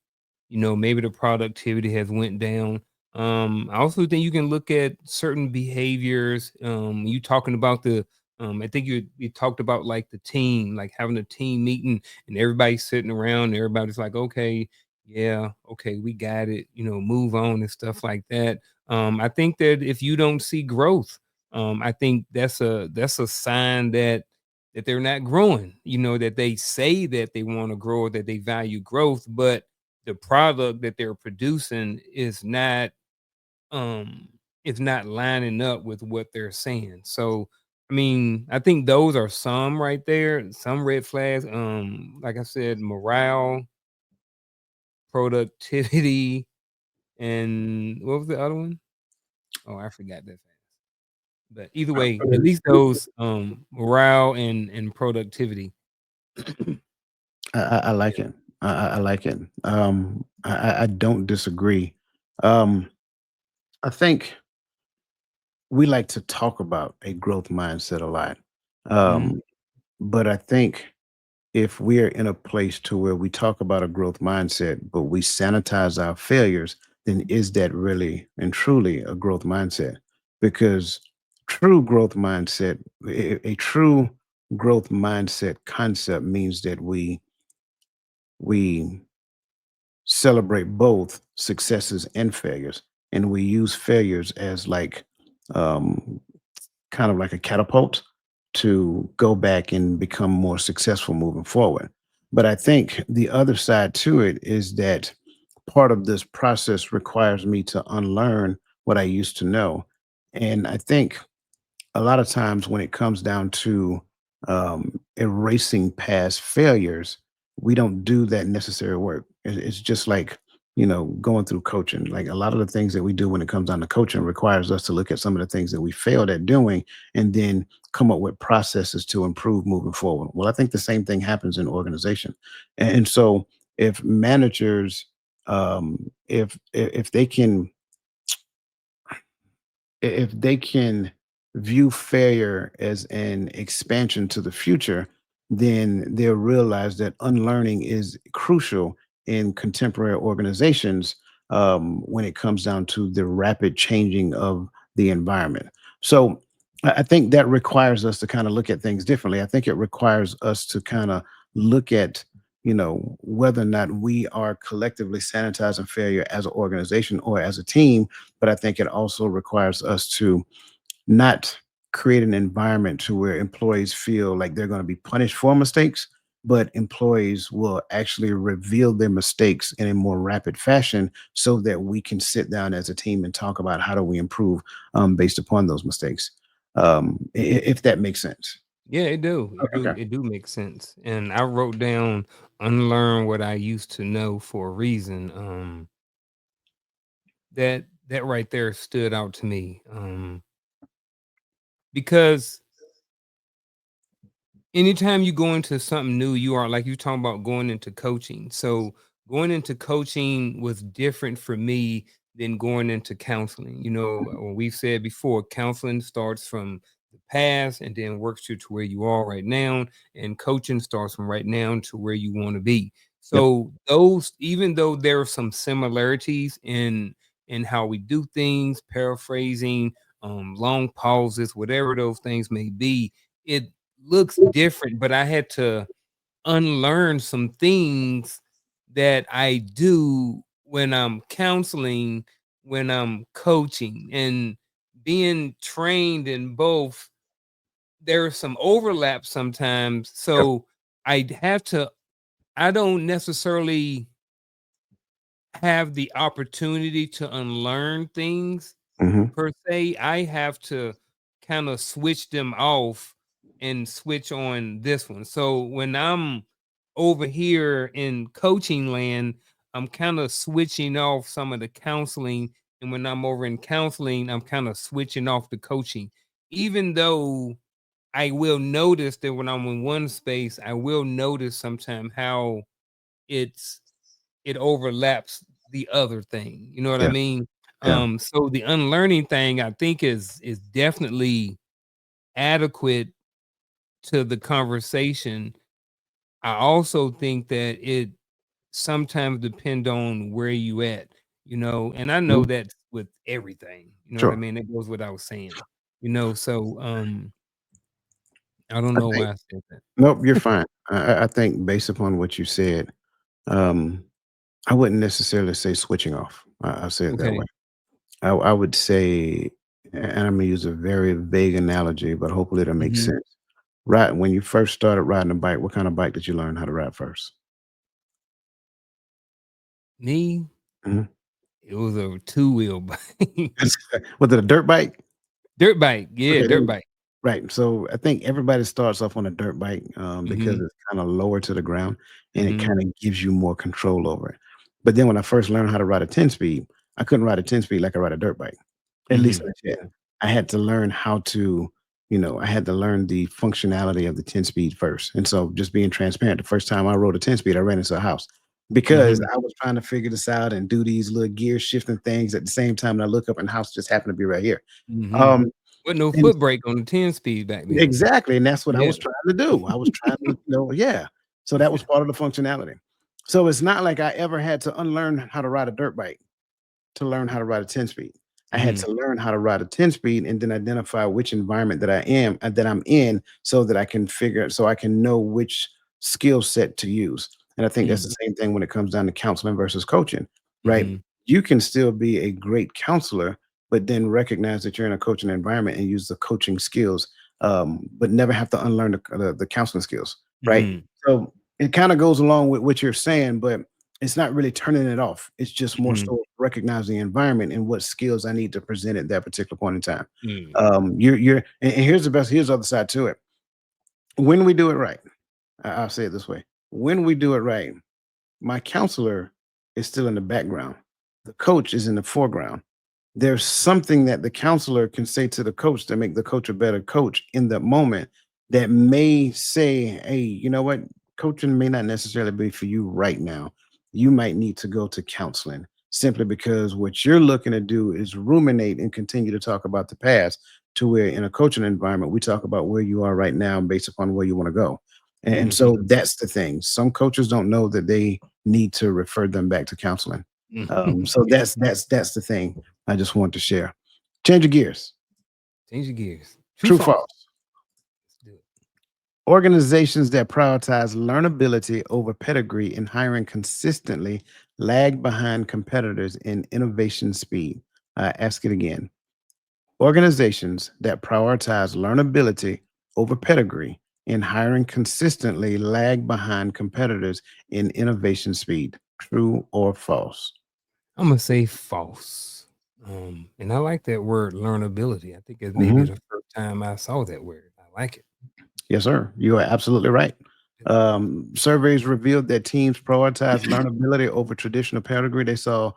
Maybe the productivity has went down. I also think you can look at certain behaviors. You talking about I think you talked about like the team, like having a team meeting and everybody's sitting around and everybody's like, okay, yeah, okay, we got it, move on and stuff like that. I think that if you don't see growth, I think that's a sign that they're not growing, that they say that they want to grow, or that they value growth, but the product that they're producing um is not lining up with what they're saying. So I mean, I think those are some right there, some red flags. Like I said, morale, productivity, and what was the other one? Oh, I forgot that fast. But either way, at least those morale and productivity. I like Yeah. it. I like it. I don't disagree. Um, I think we like to talk about a growth mindset a lot, Mhm. um, but I think if we are in a place to where we talk about a growth mindset, but we sanitize our failures, then is that really and truly a growth mindset? Because true growth mindset, a true growth mindset concept means that we celebrate both successes and failures, and we use failures as like um, kind of like a catapult, to go back and become more successful moving forward. But I think the other side to it is that part of this process requires me to unlearn what I used to know. And I think a lot of times when it comes down to erasing past failures, we don't do that necessary work. It's just like, going through coaching. Like a lot of the things that we do when it comes down to coaching requires us to look at some of the things that we failed at doing and then come up with processes to improve moving forward. Well, I think the same thing happens in organization. And so if managers, if they can if they can view failure as an expansion to the future, then they'll realize that unlearning is crucial in contemporary organizations when it comes down to the rapid changing of the environment. So I think that requires us to kind of look at things differently. I think it requires us to kind of look at whether or not we are collectively sanitizing failure as an organization or as a team, but I think it also requires us to not create an environment to where employees feel like they're going to be punished for mistakes, but employees will actually reveal their mistakes in a more rapid fashion so that we can sit down as a team and talk about how do we improve based upon those mistakes. If that makes sense. Yeah, it do. It Okay. do. It do make sense. And I wrote down unlearn what I used to know for a reason. That right there stood out to me. Because anytime you go into something new, you are like you talking about going into coaching. So going into coaching was different for me than going into counseling. When we've said before, counseling starts from the past and then works you to where you are right now, and coaching starts from right now to where you want to be. Yep. So those, even though there are some similarities in how we do things, paraphrasing, long pauses, whatever those things may be, it looks different, but I had to unlearn some things that I do when I'm counseling, when I'm coaching, and being trained in both. There's some overlap sometimes. Yep. So I have to, I don't necessarily have the opportunity to unlearn things Hmm. per se. I have to kind of switch them off and switch on this one. So when I'm over here in coaching land, I'm kind of switching off some of the counseling. And when I'm over in counseling, I'm kind of switching off the coaching. Even though I will notice that when I'm in one space, I will notice sometime how it's it overlaps the other thing. You know what I Yeah. mean? Yeah. So the unlearning thing I think is definitely adequate to the conversation. I also think that it sometimes depend on where you at, and I know Mhm. that's with everything. You know what I Sure. mean? It goes without saying. So I don't I know think why I said that. nope, you're fine. I think based upon what you said, um, I wouldn't necessarily say switching off. I'll say it that way. Okay. I would say, and I'm gonna use a very vague analogy, but hopefully it'll make Hmm. sense. Right when you first started riding a bike, what kind of bike did you learn how to ride first? Me, Mhm. it was a two-wheel bike. Was it a dirt bike? Dirt bike. Yeah, Okay, there dirt you go. bike. Right. So I think everybody starts off on a dirt bike because Mhm. it's kind of lower to the ground and it Mhm. kind of gives you more control over it. But then when I first learned how to ride a 10 speed, I couldn't ride a 10 speed like I ride a dirt bike. At least Mhm. not yet. Yeah. I had to learn how to, I had to learn the functionality of the 10 speed first. And so just being transparent, the first time I rode a 10 speed, I ran into a house because Mhm. I was trying to figure this out and do these little gear shifting things at the same time. And I look up and the house just happened to be right here. Mhm. Um, Wasn't no and foot brake on the 10 speed back then. exactly, and that's what I Yeah. was trying to do. I was trying to, yeah. So that was part of the functionality. So it's not like I ever had to unlearn how to ride a dirt bike to learn how to ride a 10 speed. I had Mhm. to learn how to ride a 10 speed and then identify which environment that I am and that I'm in so that I can so I can know which skill set to use. And I think that's Mhm. the same thing when it comes down to counseling versus coaching, right? Mhm. You can still be a great counselor, but then recognize that you're in a coaching environment and use the coaching skills but never have to unlearn the counseling skills, right? Mhm, So it kind of goes along with what you're saying, but it's not really turning it off. It's just more mhm, so recognizing the environment and what skills I need to present at that particular point in time. mm, And here's the best. Here's the other side to it. When we do it right, I'll say it this way: when we do it right, my counselor is still in the background. The coach is in the foreground. There's something that the counselor can say to the coach to make the coach a better coach in that moment that may say, hey, you know what? Coaching may not necessarily be for you right now. You might need to go to counseling simply because what you're looking to do is ruminate and continue to talk about the past to where in a coaching environment, we talk about where you are right now based upon where you want to go. And mhm, so that's the thing. Some coaches don't know that they need to refer them back to counseling. So Yeah, that's the thing I just want to share. Change of gears. change your gears. True, True, false. false. Let's do it. Organizations that prioritize learnability over pedigree in hiring consistently lag behind competitors in innovation speed. I ask it again. Organizations that prioritize learnability over pedigree in hiring consistently lag behind competitors in innovation speed. True or false? Imma say false. And I like that word learnability. I think it's maybe Mhm. the first time I saw that word. I like it. Yes, sir. You are absolutely right. Surveys revealed that teams prioritize learnability over traditional pedigree. They saw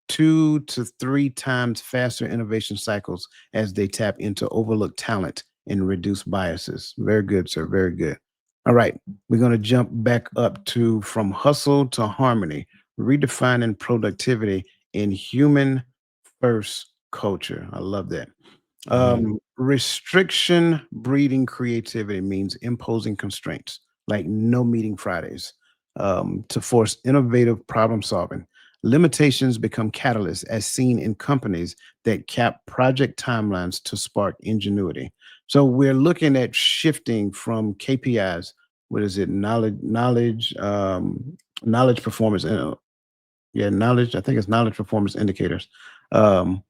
2 to 3 times faster innovation cycles as they tap into overlooked talent and reduce biases. Very good, sir. Very good. All right. We're going to jump back up to from hustle to harmony, redefining productivity in human first culture. I love that. Mhm. Restriction breeding creativity means imposing constraints, like no meeting Fridays, to force innovative problem solving. Limitations become catalysts, as seen in companies that cap project timelines to spark ingenuity. So we're looking at shifting from KPIs. What is it? Knowledge performance. Yeah, knowledge. I think it's knowledge performance indicators. Um,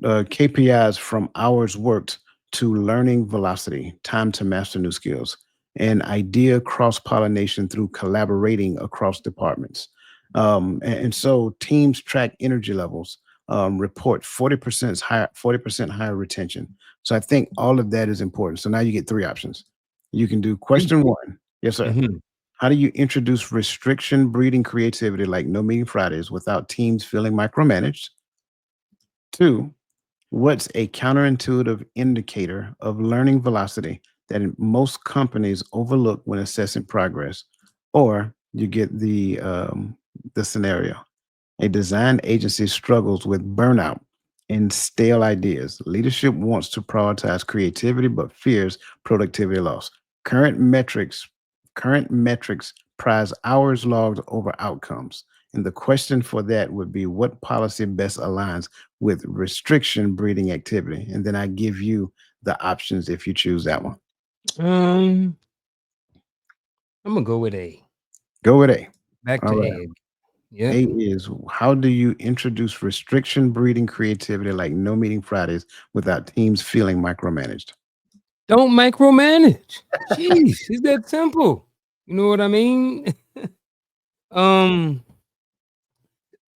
KPIs from hours worked to learning velocity, time to master new skills, and idea cross pollination through collaborating across departments. And so teams track energy levels, report 40% higher retention. So I think all of that is important. So now you get 3 options. You can do Mm, question one. Yes, sir. mhm. How do you introduce restriction breeding creativity like no meeting Fridays without teams feeling micromanaged? Two, what's a counterintuitive indicator of learning velocity that most companies overlook when assessing progress? Or you get the scenario. A design agency struggles with burnout and stale ideas. Leadership wants to prioritize creativity but fears productivity loss. Current metrics, current metrics prize hours logged over outcomes. And the question for that would be what policy best aligns with restriction breeding activity? And then I give you the options if you choose that one. Um, Imma go with A. Go with A. Back All to right. A. Yep. A is how do you introduce restriction breeding creativity like no meeting Fridays without teams feeling micromanaged? Don't micromanage. Jeez, it's that simple. You know what I mean? Um,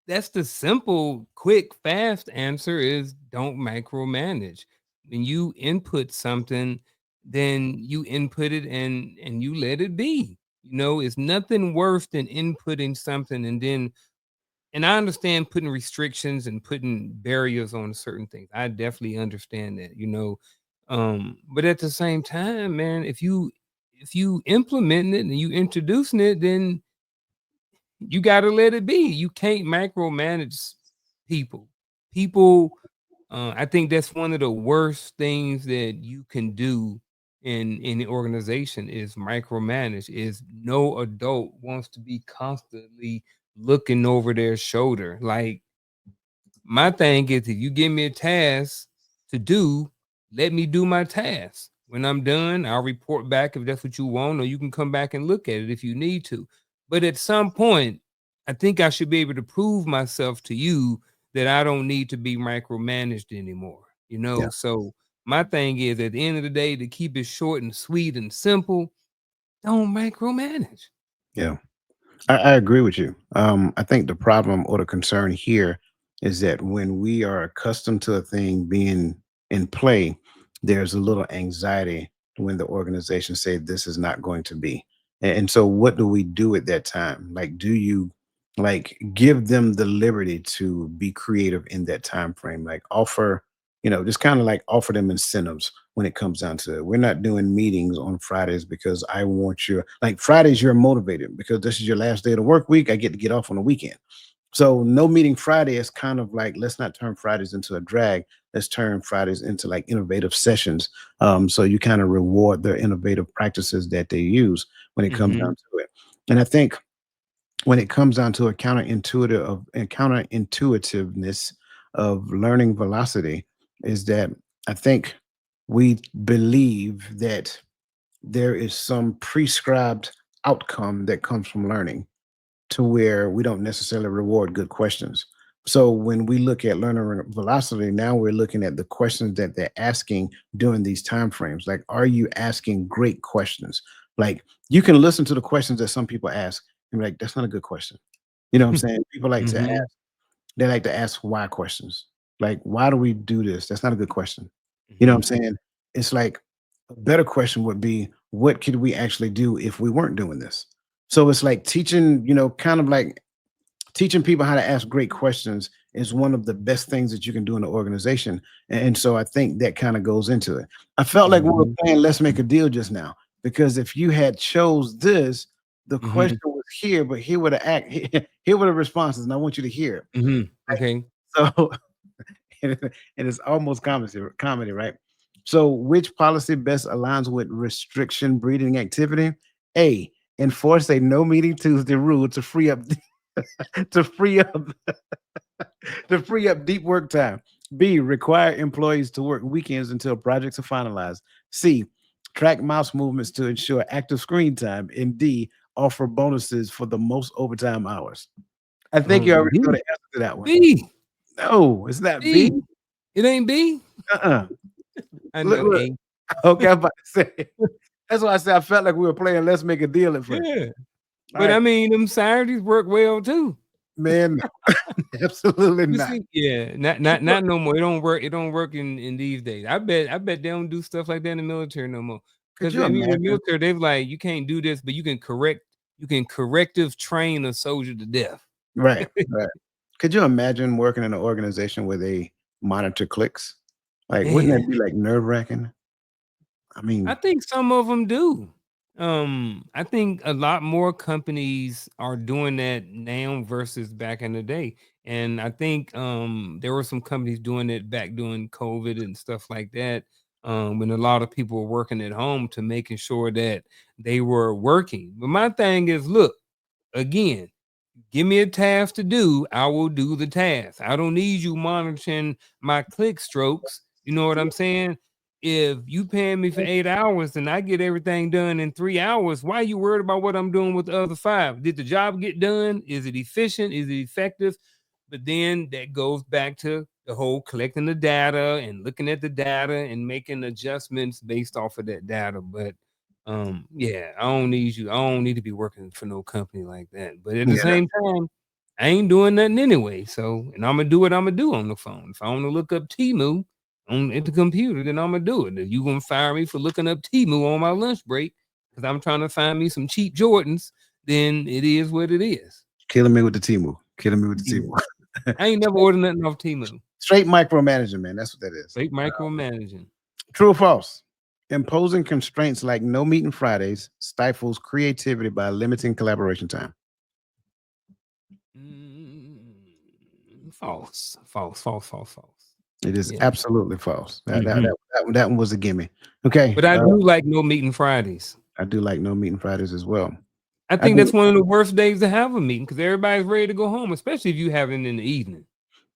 that's the simple, quick, fast answer is don't micromanage. When you input something, then you input it and you let it be. You know, it's nothing worse than inputting something and I understand putting restrictions and putting barriers on certain things. I definitely understand that, you know. But at the same time, man, if you implementing it and you introducing it, then you got to let it be. You can't micromanage people. People, I think that's one of the worst things that you can do in the organization is micromanage. Is no adult wants to be constantly looking over their shoulder. Like my thing is, if you give me a task to do, let me do my task. When I'm done, I'll report back if that's what you want, or you can come back and look at it if you need to. But at some point, I think I should be able to prove myself to you that I don't need to be micromanaged anymore. You Yeah. know, so my thing is at the end of the day, to keep it short and sweet and simple, don't micromanage. Yeah. I agree with you. I think the problem or the concern here is that when we are accustomed to a thing being in play, there's a little anxiety when the organization say this is not going to be. And so what do we do at that time? Like, do you like give them the liberty to be creative in that time frame? Like offer, just kind of like offer them incentives when it comes down to it. We're not doing meetings on Fridays because I want you like Fridays you're motivated because this is your last day of the work week. I get to get off on the weekend. So no meeting Friday is kind of like let's not turn Fridays into a drag. Let's turn Fridays into like innovative sessions. So you kind of reward the innovative practices that they use when it comes Mm-hmm. down to it. And I think when it comes down to a counterintuitiveness of learning velocity is that I think we believe that there is some prescribed outcome that comes from learning to where we don't necessarily reward good questions. So when we look at learner velocity, now we're looking at the questions that they're asking during these time frames. Like, are you asking great questions? Like you can listen to the questions that some people ask and be like, that's not a good question. You know what I'm saying? People like to Mm-hmm. ask, they like to ask why questions. Like, why do we do this? That's not a good question. You know Mm-hmm. what I'm saying? It's like a better question would be, what could we actually do if we weren't doing this? So it's like teaching, kind of like teaching people how to ask great questions is one of the best things that you can do in an organization. And so I think that kind of goes into it. I felt like we were Mm-hmm. playing Let's Make a Deal just now because if you had chose this, the Mm-hmm. question was here, but here were the act here were the responses, and I want you to hear it. Mm-hmm. Okay. So and it's almost comedy, right? So which policy best aligns with restriction breeding activity? A, enforce a no meeting Tuesday rule to free up to free up to free up deep work time. B, require employees to work weekends until projects are finalized. C, track mouse movements to ensure active screen time. And D, offer bonuses for the most overtime hours. I think you already know B. the answer to that one. B. No, it's not B. B. It ain't B. Uh-uh. I Look, know look. A. Okay, I'm about to say. That's why I said I felt like we were playing Let's Make a Deal at first. Yeah. All But right, I mean, them Saturdays work well too. man. Absolutely You not. see, yeah, not no more. It don't work. It don't work in these days. I bet they don't do stuff like that in the military no more. Could Because you I mean, in the imagine? military, they're like, you can't do this, but you can corrective train a soldier to death. Right, right. Could you imagine working in an organization where they monitor clicks? Like, wouldn't that Man, be like nerve wracking? I I mean, think some of them do. I think a lot more companies are doing that now versus back in the day. And I think there were some companies doing it back during COVID and stuff like that. When a lot of people were working at home to making sure that they were working. But my thing is, look, again, give me a task to do, I will do the task. I don't need you monitoring my click strokes. You know what I'm saying? If you paying me for 8 hours and I get everything done in 3 hours, why are you worried about what I'm doing with the other five? Did the job get done? Is it efficient? Is it effective? But then that goes back to the whole collecting the data and looking at the data and making adjustments based off of that data. But yeah, I don't need you. I don't need to be working for no company like that. But at the yeah, same time, I ain't doing nothing anyway. So, and I'm gonna do what I'm gonna do on the phone. If I want to look up Timu on at the computer, then I'm gonna do it. If you gonna fire me for looking up Timu on my lunch break because I'm trying to find me some cheap Jordans, then it is what it is. killing me with the Timu. Killing me with the Yeah. Timu. I ain't never ordered nothing off Timu. Straight micromanaging, man. That's what that is. Fake micromanaging. True or false? Imposing constraints like no meeting Fridays stifles creativity by limiting collaboration time. False. False. False. False. False. It is Yeah. absolutely false. Mhm. That one was a gimme. Okay, But I do like no meeting Fridays. I do like no meeting Fridays as well. I I think do. that's one of the worst days to have a meeting because everybody's ready to go home, especially if you have it in the evening.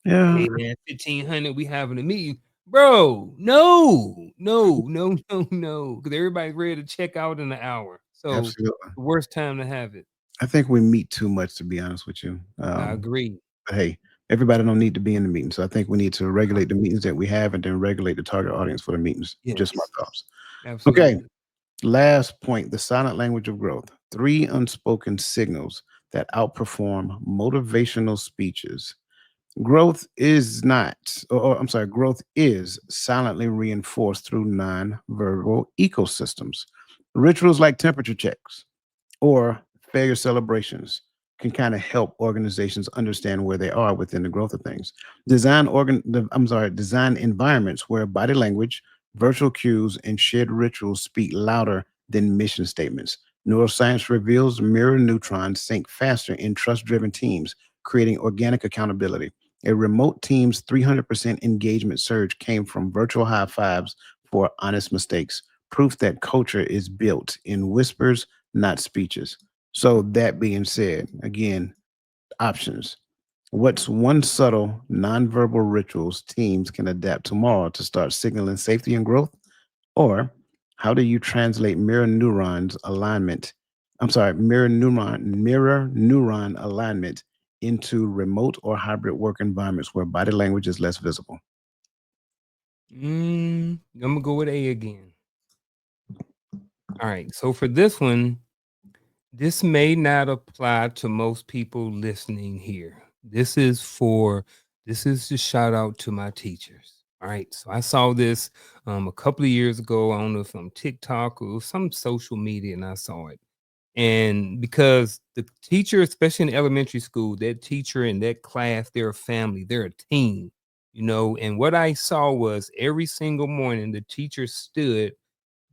Yeah, Hey man, 1500, we having a meeting. Bro, no, no, no, no, no. Because everybody's ready to check out in an hour. So absolutely. the worst time to have it. I think we meet too much, to be honest with you. I agree. But hey, everybody don't need to be in the meeting. So I think we need to regulate the meetings that we have and then regulate the target audience for the meetings. Just my Yes, thoughts. Okay. absolutely. Last point, the silent language of growth. Three unspoken signals that outperform motivational speeches. Growth is not, or I'm sorry, growth is silently reinforced through nonverbal ecosystems. Rituals like temperature checks or failure celebrations can kind of help organizations understand where they are within the growth of things. Design environments where body language, virtual cues, and shared rituals speak louder than mission statements. Neuroscience reveals mirror neutrons sync faster in trust-driven teams, creating organic accountability. A remote team's 300% engagement surge came from virtual high fives for honest mistakes, proof that culture is built in whispers, not speeches. So, that being said, again, options. What's one subtle nonverbal rituals teams can adapt tomorrow to start signaling safety and growth? Or how do you translate mirror neuron alignment into remote or hybrid work environments where body language is less visible? I'm gonna go with A again. All right. So for this one, this may not apply to most people listening here. This is a shout out to my teachers. All right. So I saw this a couple of years ago. I don't know if on TikTok or some social media, and I saw it. And because the teacher, especially in elementary school, that teacher and that class, they're a family, they're a team, you know. And what I saw was every single morning the teacher stood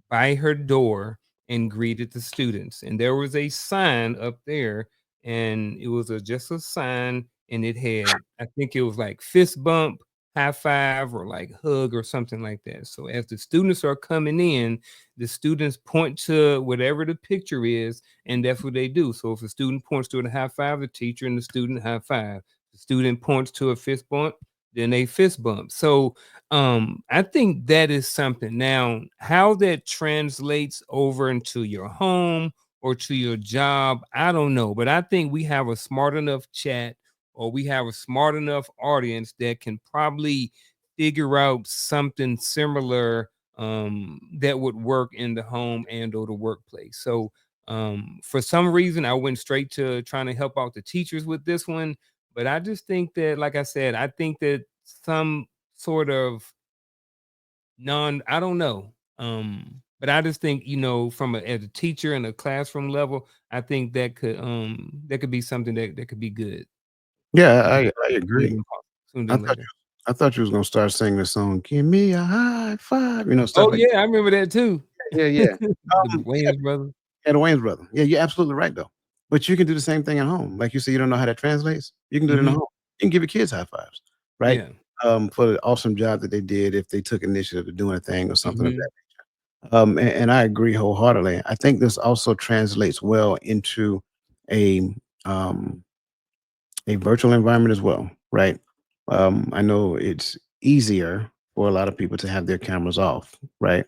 by her door and greeted the students. And there was a sign up there, and it was just a sign, and it had, I think it was like fist bump, high five, or like hug or something like that. So as the students are coming in, the students point to whatever the picture is, and that's what they do. So if a student points to a high five, the teacher and the student high five. The student points to a fist bump, then they fist bump. So I think that is something. Now, how that translates over into your home or to your job, I don't know, but I think we have a smart enough chat, or we have a smart enough audience that can probably figure out something similar that would work in the home and or the workplace. So for some reason I went straight to trying to help out the teachers with this one, but I just think that, like I said, I think that some sort of I don't know. But I just think, you know, from as a teacher and a classroom level, I think that could be something that could be good. Yeah, Um, I sooner agree. than sooner I than thought later. I thought you was gonna start singing the song, "Give me a high five," stuff Oh like yeah, I remember that too. yeah, yeah. The Yeah, Wayans brothers. yeah, the Wayne's brother. Yeah, you're absolutely right though. But you can do the same thing at home. Like you say, you don't know how that translates. You can do it in the Mhm. home. You can give your kids high fives, right? Yeah. For the awesome job that they did if they took initiative to doing a thing or something of Mhm. that. And I agree wholeheartedly. I think this also translates well into a um a virtual environment as well, right? I know it's easier for a lot of people to have their cameras off, right?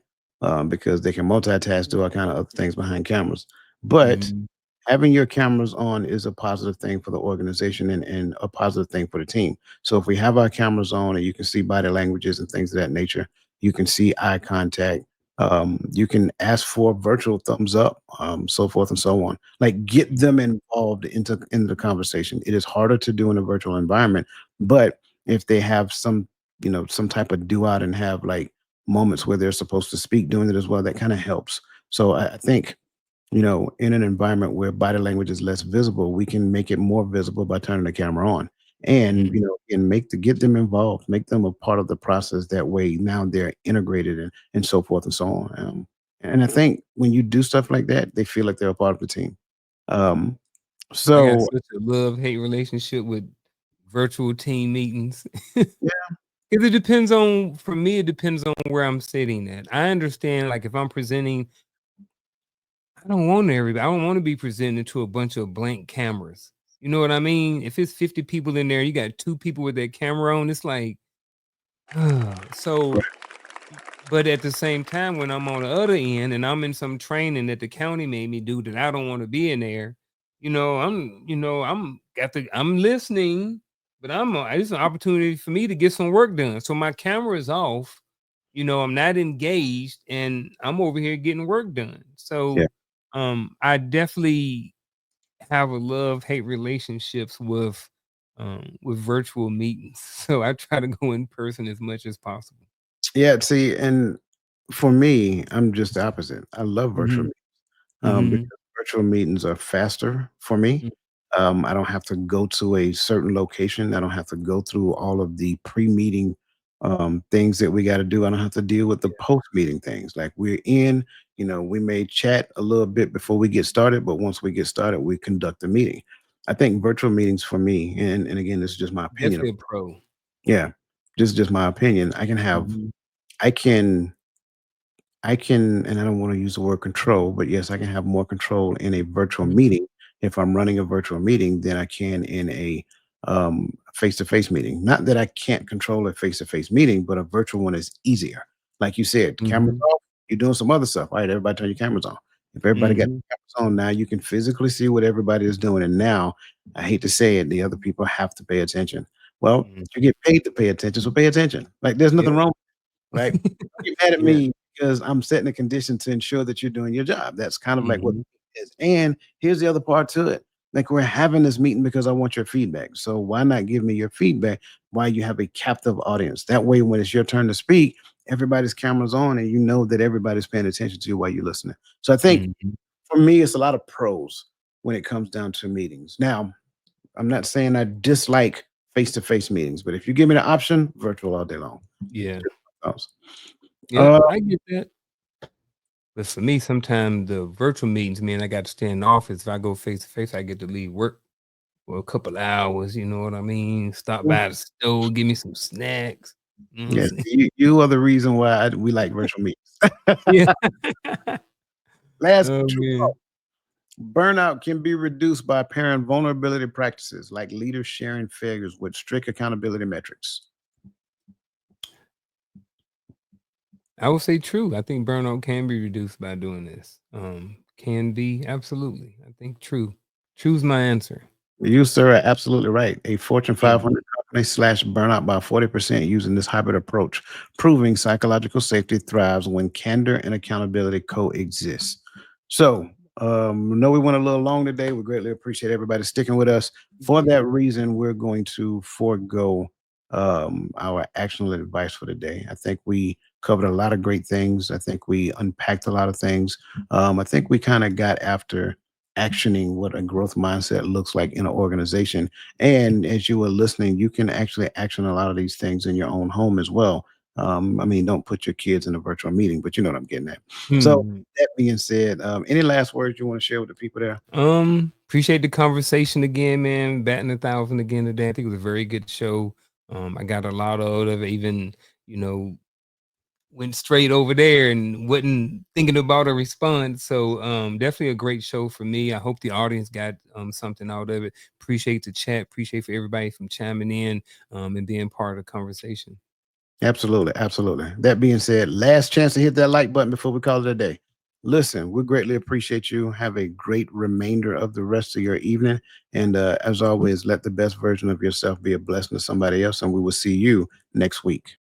Because they can multitask, do all kind of other things behind cameras. But Mhm. having your cameras on is a positive thing for the organization and a positive thing for the team. So if we have our cameras on and you can see body languages and things of that nature, you can see eye contact. You can ask for virtual thumbs up, so forth and so on. Like get them involved into the conversation. It is harder to do in a virtual environment, but if they have some type of do out and have like moments where they're supposed to speak doing it as well, that kind of helps. So I think in an environment where body language is less visible, we can make it more visible by turning the camera on and, Mhm. and get them involved, make them a part of the process. That way now they're integrated and so forth and so on. And I think when you do stuff like that, they feel like they're a part of the team. Um, I got so such a love-hate relationship with virtual team meetings. yeah, 'Cause it depends on, for me, it depends on where I'm sitting at. I understand, like, if I'm presenting, I don't wanna be presenting to a bunch of blank cameras. You know what I mean? If it's 50 people in there, you got 2 people with their camera on, it's like, so but at the same time, when I'm on the other end and I'm in some training that the county made me do that I don't wanna be in there, I'm listening, but it's an opportunity for me to get some work done. So my camera is off, I'm not engaged and I'm over here getting work done. Yeah. So I definitely have a love-hate relationships with virtual meetings. So I try to go in person as much as possible. Yeah. See, and for me, I'm just the opposite. I love virtual Mhm. meetings Mhm. because virtual meetings are faster for me. Mm. I don't have to go to a certain location. I don't have to go through all of the pre-meeting things that we got to do. I don't have to deal with the Yeah, post-meeting things. Like we're in, we may chat a little bit before we get started, but once we get started, we conduct the meeting. I think virtual meetings for me, and again, this is just my opinion. definitely a pro. Yeah, just my opinion. Mhm. I can I can, and I don't want to use the word control, but yes, I can have more control in a virtual Mhm. meeting if I'm running a virtual meeting than I can in a face-to-face meeting. Not that I can't control a face-to-face meeting, but a virtual one is easier. Like you said, cameras Mhm. off, you're doing some other stuff. All right, everybody turn your cameras on. If everybody got Mhm. their cameras on, now you can physically see what everybody is doing. And now, I hate to say it, the other people have to pay attention. Well, Mhm. you get paid to pay attention, so pay attention. Like there's Yeah. nothing wrong, right? Don't get mad at Yeah. me because I'm setting a condition to ensure that you're doing your job. That's kind of like what Mhm. it is. And here's the other part to it. Like we're having this meeting because I want your feedback. So why not give me your feedback while you have a captive audience? That way, when it's your turn to speak, everybody's cameras on and you know that everybody's paying attention to you while you're listening. So I think Mhm. for me, it's a lot of pros when it comes down to meetings. Now, I'm not saying I dislike face-to-face meetings, but if you give me the option, virtual all day long. Yeah. Just my thoughts. Yep, Uh, I get that. But for me, sometimes the virtual meetings, man, I got to stay in the office. If I go face to face, I get to leave work for a couple hours, you know what I mean? Stop by the store, give me some snacks. You know what I'm Yes, saying? you are the reason why we like virtual meetings. Yeah. Last Oh, true man. quote, burnout can be reduced by pairing vulnerability practices like leaders sharing failures with strict accountability metrics. I would say true. I think burnout can be reduced by doing this. Can be, absolutely. I think true. True's my answer. You, sir, are absolutely right. A Fortune Yeah. 500 company slashed burnout by 40% using this hybrid approach, proving psychological safety thrives when candor and accountability coexist. So, know we went a little long today. We greatly appreciate everybody sticking with us. For that reason, we're going to forego our actionable advice for the day. I think we covered a lot of great things. I think we unpacked a lot of things. I think we kind of got after actioning what a growth mindset looks like in an organization. And as you were listening, you can actually action a lot of these things in your own home as well. I mean, don't put your kids in a virtual meeting, but you know what I'm getting at. So Mhm. that being said, any last words you want to share with the people there? Appreciate the conversation again, man. Batting 1,000 again today. I think it was a very good show. I got a lot out of it, even, you know, went straight over there and wasn't thinking about a response. So definitely a great show for me. I hope the audience got something out of it. Appreciate the chat. Appreciate for everybody from chiming in and being part of the conversation. Absolutely, absolutely. That being said, last chance to hit that like button before we call it a day. Listen, we greatly appreciate you. Have a great remainder of the rest of your evening. And as always, let the best version of yourself be a blessing to somebody else. And we will see you next week.